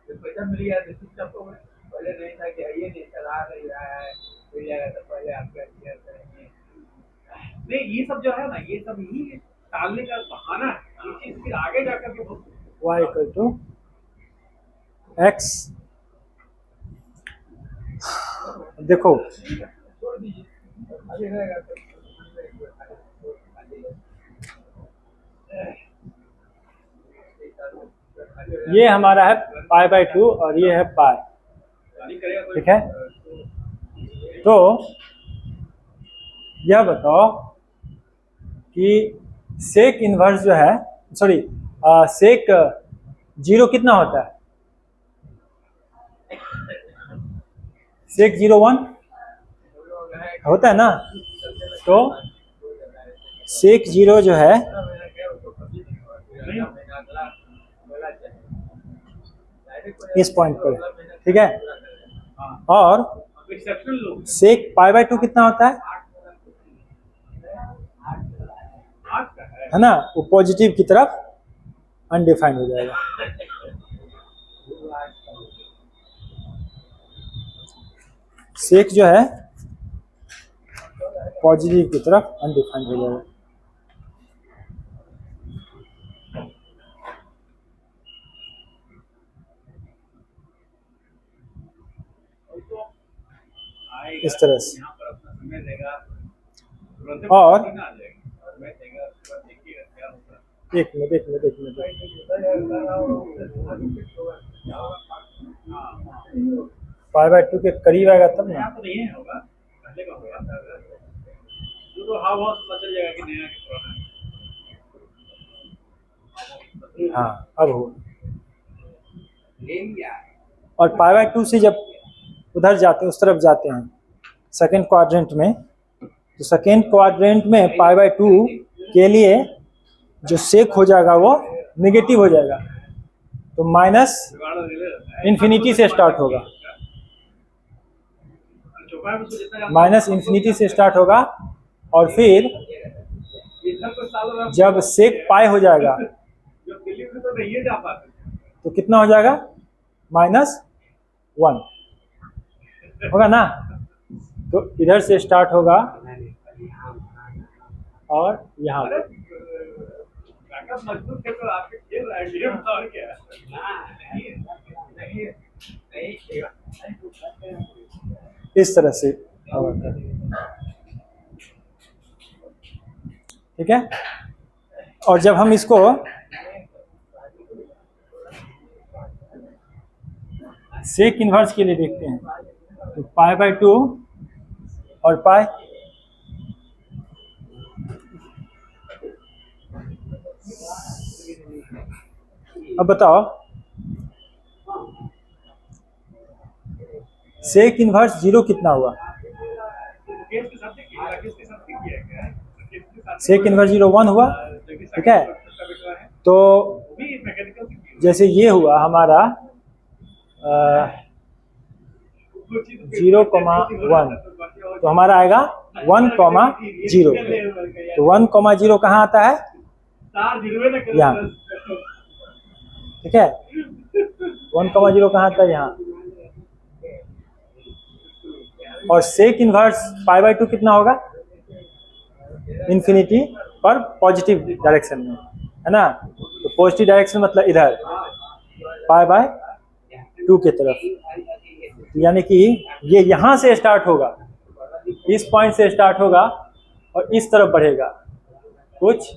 पैसा मिल गया सिस्टम तो पहले नहीं था कि ये नहीं चला नहीं रहा है मिल जाएगा तो पहले आप क्या करेंगे नहीं ये सब जो है ना ये सब ही टालने का बहाना है, ये चीज फिर आगे जाकर के बहुत y = x। देखो छोड़ दीजिए अभी रहेगा तो ये हमारा है π/2 और ये है पाई, नहीं करेगा कोई ठीक है। तो यह बताओ कि सेक इन्वर्स जो है, सॉरी सेक 0 कितना होता है? सेक 0 1 होता है ना, तो सेक 0 जो है इस पॉइंट पर, ठीक है। और एक्सेप्शनल लोग सेक π/2 कितना होता है? 8 का है ना, वो पॉजिटिव की तरफ अनडिफाइंड हो जाएगा। सेक जो है पॉजिटिव की तरफ अनडिफाइंड हो जाएगा। इस तरह से। यहाँ पर अपना समय देगा और समय देगा देखिएगा क्या होता है। एक मिनट π/2 के करीब आएगा तब ना। यहाँ तो नहीं होगा, पहले का होगा, जो हाव भाव पता चल जाएगा कि नया कि पुराना। हाँ अब हो। और π/2 से जब उधर जाते हैं, उस तरफ जाते हैं सेकेंड क्वाड्रेंट में, तो सेकेंड क्वाड्रेंट में π/2 के लिए जो सेक हो जाएगा वो नेगेटिव हो जाएगा, तो -∞ से स्टार्ट होगा, -∞ से स्टार्ट होगा, और फिर जब सेक पाई हो जाएगा तो कितना हो जाएगा? 1 होगा ना। तो इधर से स्टार्ट होगा और यहाँ अरे बैकअप मजबूत है तो आपके खेल रहा है गेम और क्या इस तरह से होगा। ठीक है। और जब हम इसको सेक इन्वर्स के लिए देखते हैं तो π/2 और पाई, अब बताओ सेक इन्वर्स 0 कितना हुआ? केस के साथ किया केस के साथ किया क्या केस के साथ सेक इन्वर्स 0 1 हुआ। ठीक है। तो भी मैकेनिकल से किया जैसे ये हुआ हमारा 0,1 तो हमारा आएगा 1,0। तो 1,0 कहाँ आता है? तार जिरवे ना कर यहाँ। ठीक है। 1,0 कहाँ आता है? यहाँ। और सेक इन्वर्स π/2 कितना होगा? इन्फिनिटी पर पॉजिटिव डायरेक्शन में, है ना। तो पॉजिटिव डायरेक्शन मतलब इधर π/2 के तरफ। यानी कि ये यहाँ से स्टार्ट होगा, इस पॉइंट से स्टार्ट होगा और इस तरफ बढ़ेगा कुछ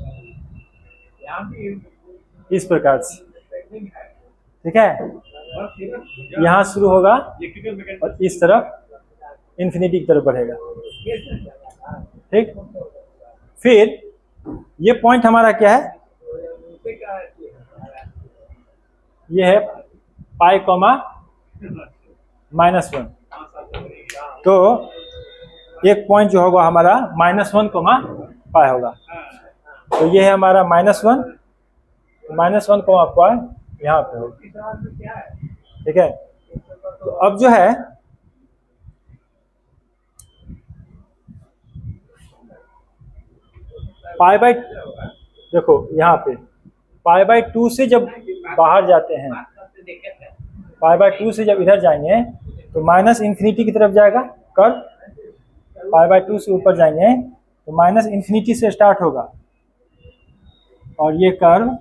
इस प्रकार से। ठीक है। यहाँ शुरू होगा और इस तरफ इन्फिनिटी की तरफ बढ़ेगा। ठीक। फिर ये पॉइंट हमारा क्या है? ये है π,-1। तो एक पॉइंट जो होगा हमारा -1, π होगा। तो ये है हमारा -1, -1, यहाँ पे होगा। ठीक है। तो अब जो है देखो यहाँ पे π/2 से जब बाहर जाते हैं, π/2 से जब इधर जाएंगे तो -∞ की तरफ जाएगा कर्व। π/2 से ऊपर जाएंगे तो -∞ से स्टार्ट होगा और ये कर्व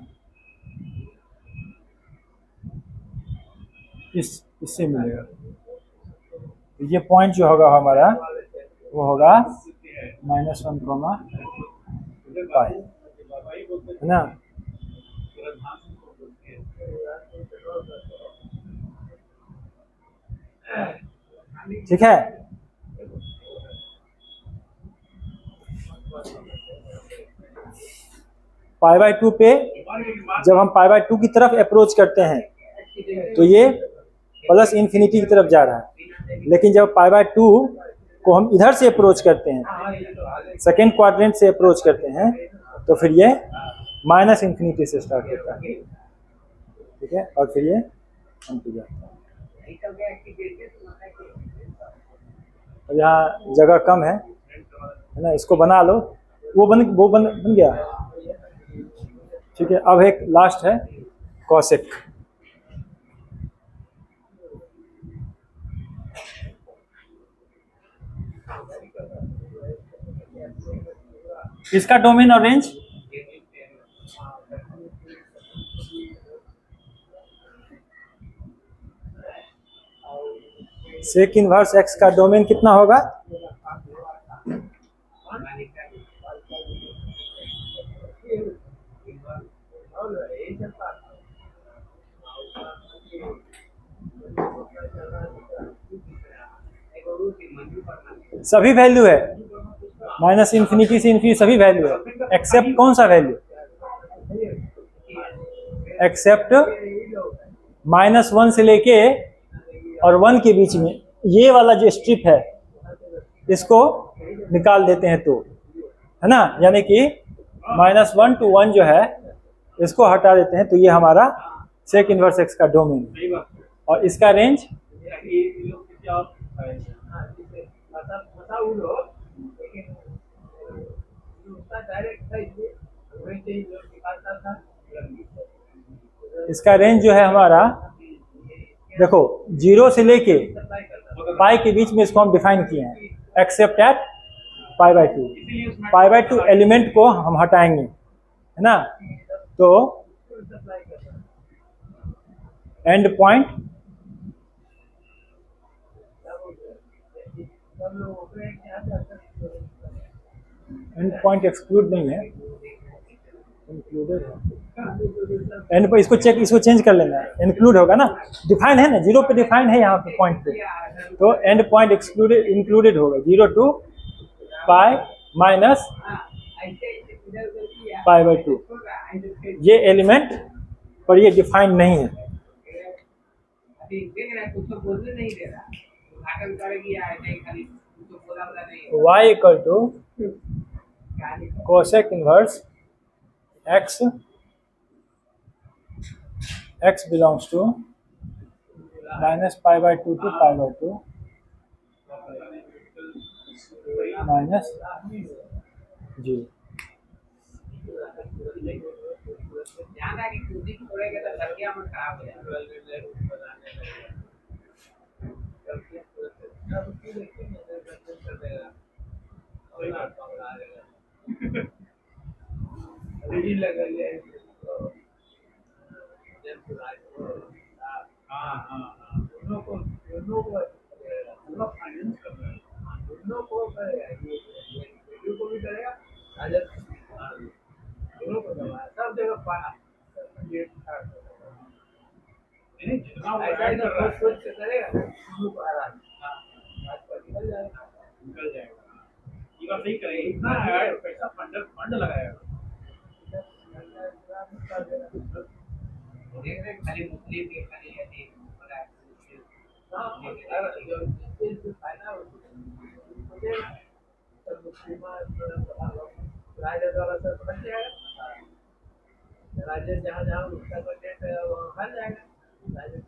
इससे मिलेगा। तो ये पॉइंट जो होगा हमारा वो होगा -1, π, है ना। ठीक है। π/2 पे जब हम π/2 की तरफ अप्रोच करते हैं तो ये +∞ की तरफ जा रहा है। लेकिन जब π/2 को हम इधर से अप्रोच करते हैं, सेकेंड क्वाड्रेंट से अप्रोच करते हैं, तो फिर ये -∞ से स्टार्ट होता है। ठीक है। और फिर ये अंत जाता है। और यहाँ जगह कम है ना, इसको बना लो। वो बन गया। ठीक है। अब एक लास्ट है कॉसेक। इसका डोमेन और रेंज सेक इन्वर्स x का डोमेन कितना होगा? सभी वैल्यू है, -∞ से ∞ सभी वैल्यू है, एक्सेप्ट कौन सा वैल्यू? एक्सेप्ट -1 से लेके और 1 के बीच में ये वाला जो स्ट्रिप है इसको निकाल देते हैं तो, है ना। यानी कि -1 to 1 जो है इसको हटा देते हैं तो ये हमारा सेक इन्वर्स x का डोमेन। और इसका रेंज इसका रेंज जो है हमारा देखो 0 से लेके पाई के बीच में इसको हम डिफाइन किए हैं, एक्सेप्ट एट π/2। π/2 एलिमेंट को हम हटाएंगे, है ना, तो एंड पॉइंट एक्सक्लूड नहीं है, इंक्लूडेड है। एंड पर इसको चेंज कर लेना है, इंक्लूड होगा ना, डिफाइन है ना, 0 पे डिफाइन है यहाँ पे पॉइंट पे, तो एंड पॉइंट एक्सक्लूडेड इंक्लूडेड होगा 0 to पाई माइनस π/2। ये एलिमेंट पर ये डिफाइन नहीं है। y equal to cosec inverse x belongs to minus π/2 to π/2 minus 0। सब जगह जितना वो ऐड कर रहा है सोच के करेगा निकल जाएगा। ये बात सही करेगा, इतना ऐड पैसा फंड लगाएगा। खाली मुस्लिम के खाली ऐसे राज्य द्वारा सब बन जाएगा, राज्य जहाँ जहाँ उसका बजट है वहाँ हट जाएगा, राज्य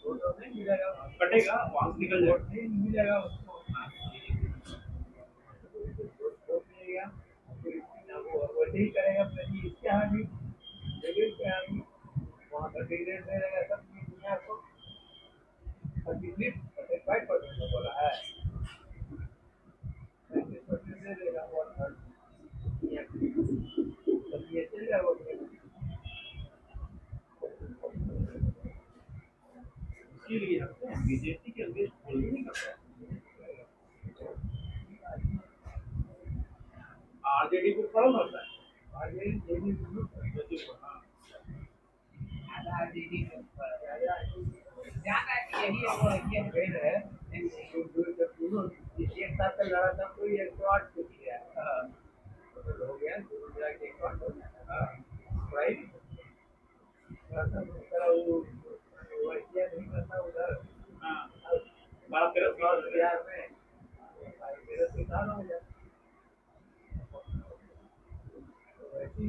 वोट नहीं मिलेगा, कटेगा वहां से निकल वोट जाएगा। नहीं मिलेगा उसको, वोट मिलेगा वो वही करेगा, प्रति इसके यहाँ भी जगह के यहाँ भी वहाँ पर डिग्रेड में रहेगा सब दुनिया को, और कितनी 5% बोला है, 35% दे देगा वो ये चलेगा वो इसीलिए बीजेपी के अगेंस्ट बोल नहीं करता है। आरजेडी को फॉलो करता है। आरजेडी हाँ। आरजेडी ध्यान रखिए यही वो ये ट्रेन है, जब दोनों एक साथ का लड़ा था तो ये 108 को किया हो गया, दोनों मिला के 108 हो गया, राइट, वो किया नहीं करता उधर, हाँ 12-13 बिहार में 13 साल हो गया, वैसे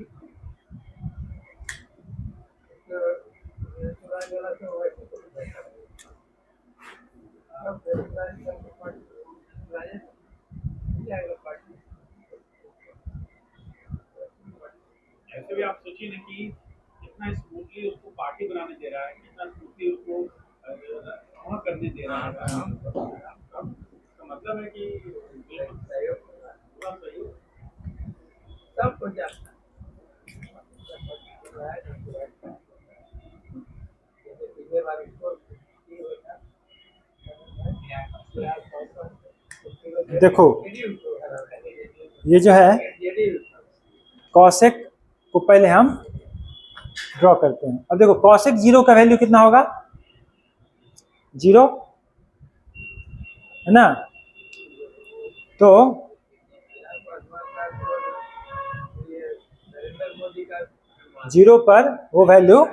ऐसे भी आप सोचिए ना कि कितना स्मूथली उसको पार्टी बनाने दे रहा है, कितना स्मूथली उसको वहाँ करने दे रहा है। इसका मतलब है कि पूरा सहयोग सब कुछ जाता देखो ये जो है कॉसेक को पहले हम ड्रॉ करते हैं। अब देखो कॉसेक 0 का वैल्यू कितना होगा, 0 है ना, तो नरेंद्र मोदी का 0 पर वो वैल्यू,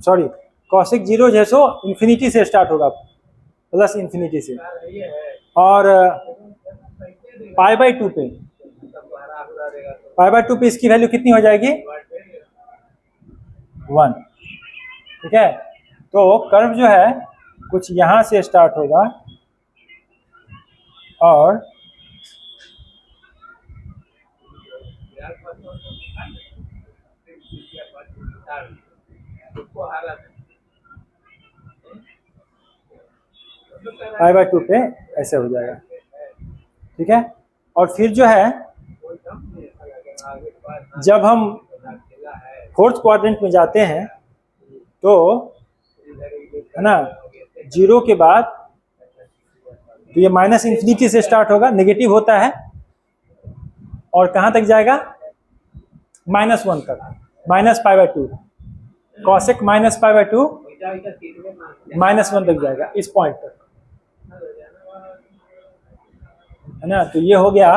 सॉरी कॉसेक 0 जो है सो इन्फिनिटी से स्टार्ट होगा, प्लस इन्फिनिटी से, और π/2 पे, π/2 पे इसकी वैल्यू कितनी हो जाएगी, 1। ठीक है, तो कर्व जो है कुछ यहाँ से स्टार्ट होगा और उसको हारा था। पाई बाय 2 पे ऐसे हो जाएगा, ठीक है। और फिर जो है कोई कम नहीं है, अगर आगे के बाद जब हम अकेला है फोर्थ क्वाड्रेंट में जाते हैं तो है ना, 0 के बाद तो ये माइनस इन्फिनिटी से स्टार्ट होगा, नेगेटिव होता है, और कहाँ तक जाएगा, -1 तक, -π/2, कॉसेक -π/2 -1 तक जाएगा, इस पॉइंट तक, है ना। तो ये हो गया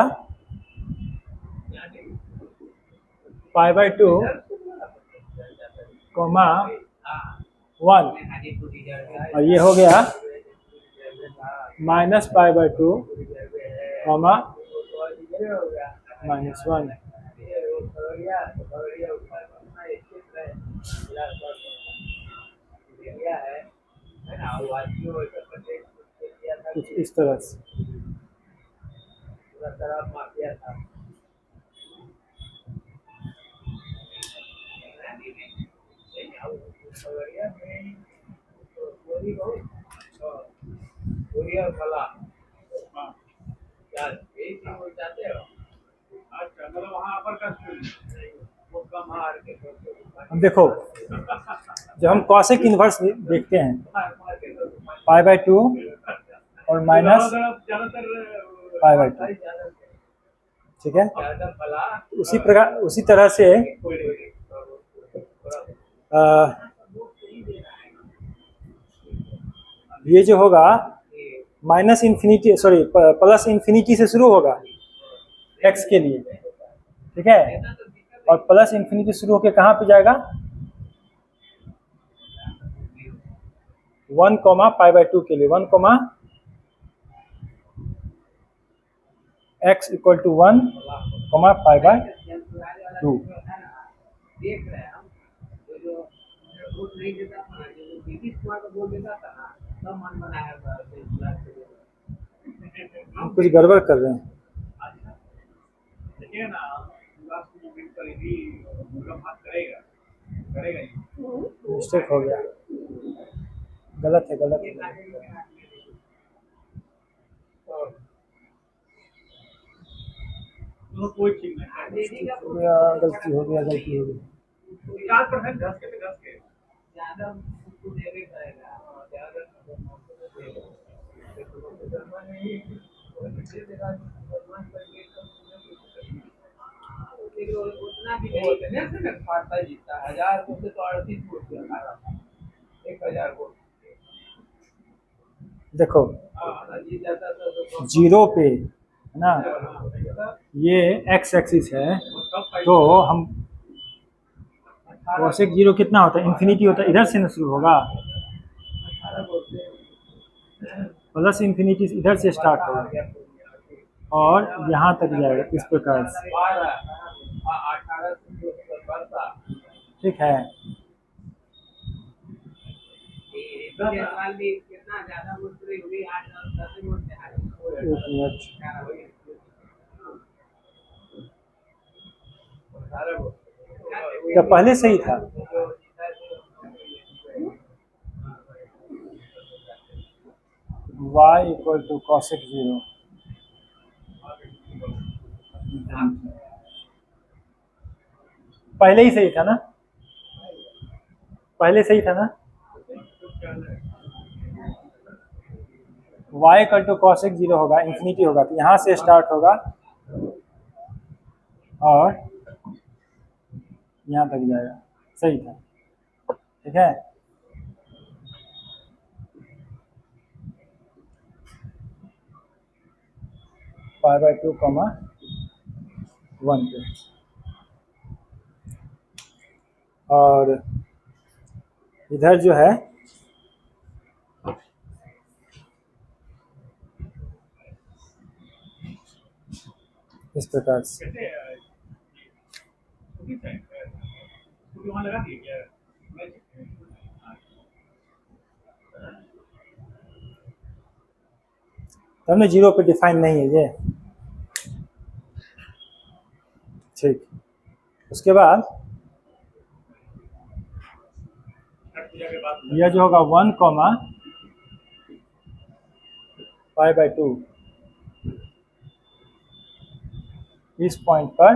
π/2, (1), और ये हो गया -π/2, -1। कुछ इस तरह से। मतलब वहाँ अपर कास्ट वो कम हार के अब देखो, जब हम कॉसेक इनवर्स देखते हैं π/2 और ज्यादातर -π/2, ठीक है। उसी तरह से ये जो होगा प्लस इन्फिनिटी से शुरू होगा x के लिए, ठीक है, और प्लस इन्फिनिटी शुरू होकर कहाँ पे जाएगा, 1, π/2 के लिए, 1, x = 1, π/2। देख रहे हैं हम, तो जो वोट नहीं देता था, जो नीतीश कुमार को वोट देता था ना, सब मन बनाया था हम कुछ गड़बड़ कर रहे हैं, देखिए ना, लास्ट मूवमेंट पर भी भूकंप हाथ करेगा ही। मिस्टेक हो गया, गलत है। तो कोई ठीक नहीं गलती हो गया। 50% घस के ज्यादा उसको देवे करेगा और ज्यादा उतना भी नहीं खाता जीता 1000 वोट से तो 38 वोट से हारा 1000 वोट देखो जीत जाता तो 0 पे, है ना, ये x एक्सिस है, तो हम कॉसेक 0 कितना होता है, इन्फिनिटी होता है, इधर से ना शुरू होगा, प्लस इन्फिनिटी इधर से स्टार्ट होगा और यहाँ तक जाएगा, इस प्रकार से, 18 ठीक है। कितना ज्यादा मुश्किल हुई 8-10 वोट से हारे। 1 मिनट, क्या पहले सही था, y = cosec 0, पहले ही सही था ना, y = cosec 0 होगा, इन्फिनिटी होगा, तो यहाँ से स्टार्ट होगा और यहाँ तक जाएगा, सही था, ठीक है। π/2, 1 पे, और इधर जो है इस प्रकार से, वहाँ लगा दिए क्या तब में 0 पे डिफाइन नहीं है ये, ठीक। उसके बाद पे बात यह जो होगा 1 कॉमा पाई बाई 2 इस पॉइंट पर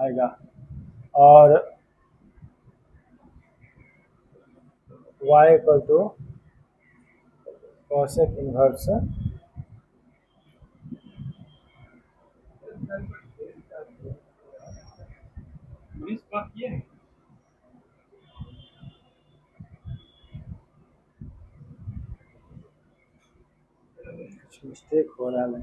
आएगा, और y equal to cosec inverse इस बात ये है मिस्टेक हो रहा है।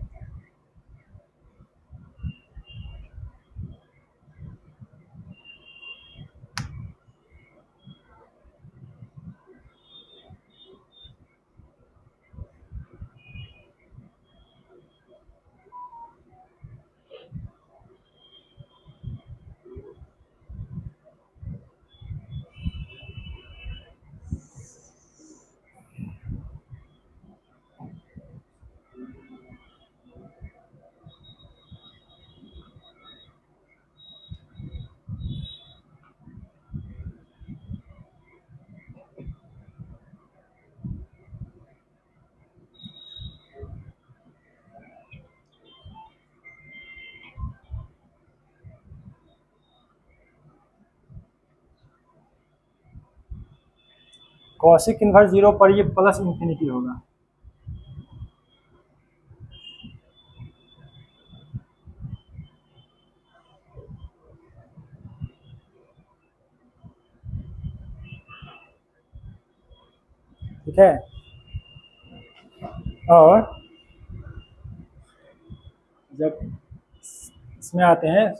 कॉसिक इनवर्स 0 पर ये प्लस इंफिनिटी होगा। ठीक है, और जब इसमें आते हैं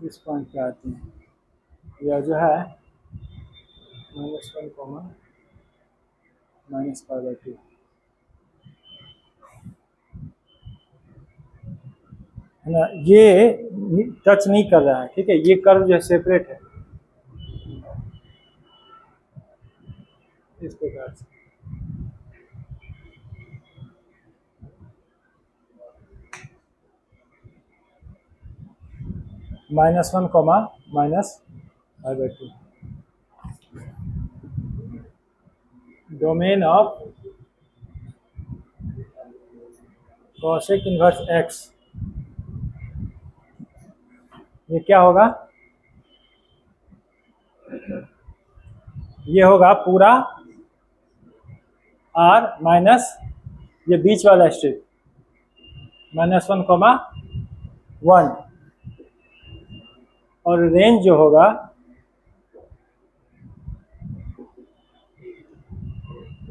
इस पॉइंट पे आते हैं, यह जो है -1 कॉमा -पाई बाई 2 है ना, ये टच नहीं कर रहा है। ठीक है, ये कर्व जो है सेपरेट है इस प्रकार से। -1 comma -pi by 2 domain of cosec inverse x, ये क्या होगा? ये होगा पूरा r माइनस ये बीच वाला स्ट्रिप -1 कॉमा 1, और रेंज जो होगा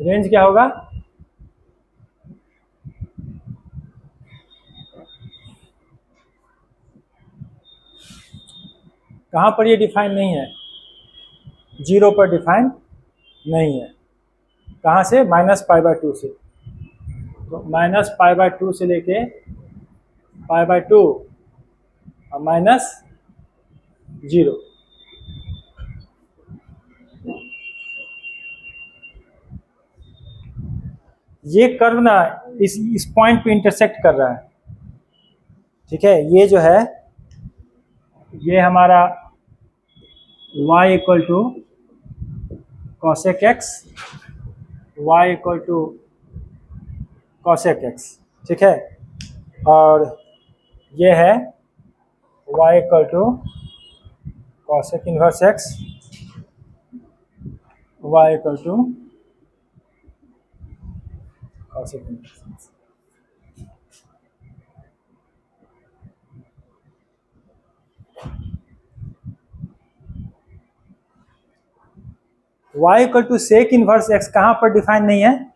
रेंज क्या होगा? कहाँ पर ये डिफाइन नहीं है? 0 पर डिफाइन नहीं है। कहाँ से? -पाई बाई 2 से। तो -पाई बाई 2 से लेके पाई बाई 2 और -0। ये कर्व ना इस पॉइंट पे इंटरसेक्ट कर रहा है। ठीक है, ये जो है ये हमारा y equal to cosec x, y equal to cosec x. ठीक है, और ये है y equal to cosec inverse x, y equal to cosec inverse x. y equal to sec inverse x कहाँ पर डिफाइन नहीं है?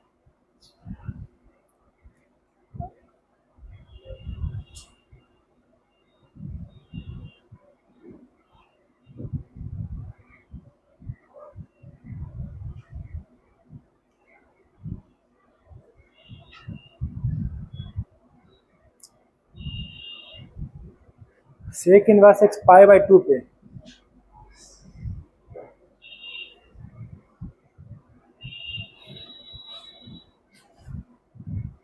Sec inverse x pi by 2 पे।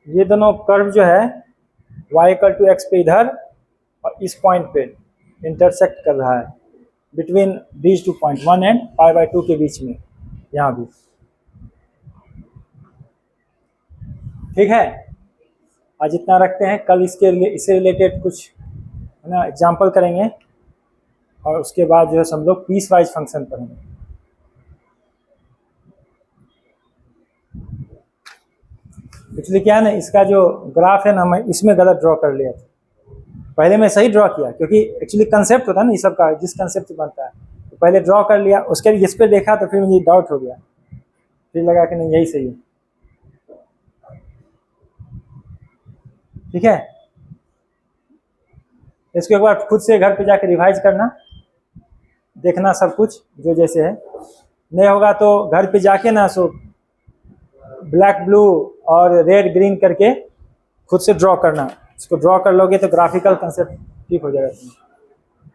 ये दोनों कर्व जो है y इक्वल टू एक्स पे इधर और इस पॉइंट पे इंटरसेक्ट कर रहा है बिटवीन दीज 2 पॉइंट 1 एंड π/2 के बीच में, यहाँ भी। ठीक है, आज इतना रखते हैं। कल इससे रिलेटेड कुछ है ना एग्जाम्पल करेंगे और उसके बाद जो है हम लोग पीस वाइज फंक्शन पढ़ेंगे। एक्चुअली क्या है ना, इसका जो ग्राफ है ना मैं इसमें गलत ड्रॉ कर लिया था। पहले मैं सही ड्रॉ किया क्योंकि एक्चुअली कंसेप्ट होता है ना ये सब का, जिस कंसेप्ट से बनता है तो पहले ड्रॉ कर लिया, उसके बाद इस पर देखा तो फिर मुझे डाउट हो गया, फिर लगा कि नहीं यही सही है। ठीक है, इसको एक बार खुद से घर पे जाके रिवाइज करना, देखना सब कुछ जो जैसे है। नहीं होगा तो घर पे जाके ना सो ब्लैक ब्लू और रेड ग्रीन करके खुद से ड्रॉ करना। इसको ड्रॉ कर लोगे तो ग्राफिकल कंसेप्ट ठीक हो जाएगा।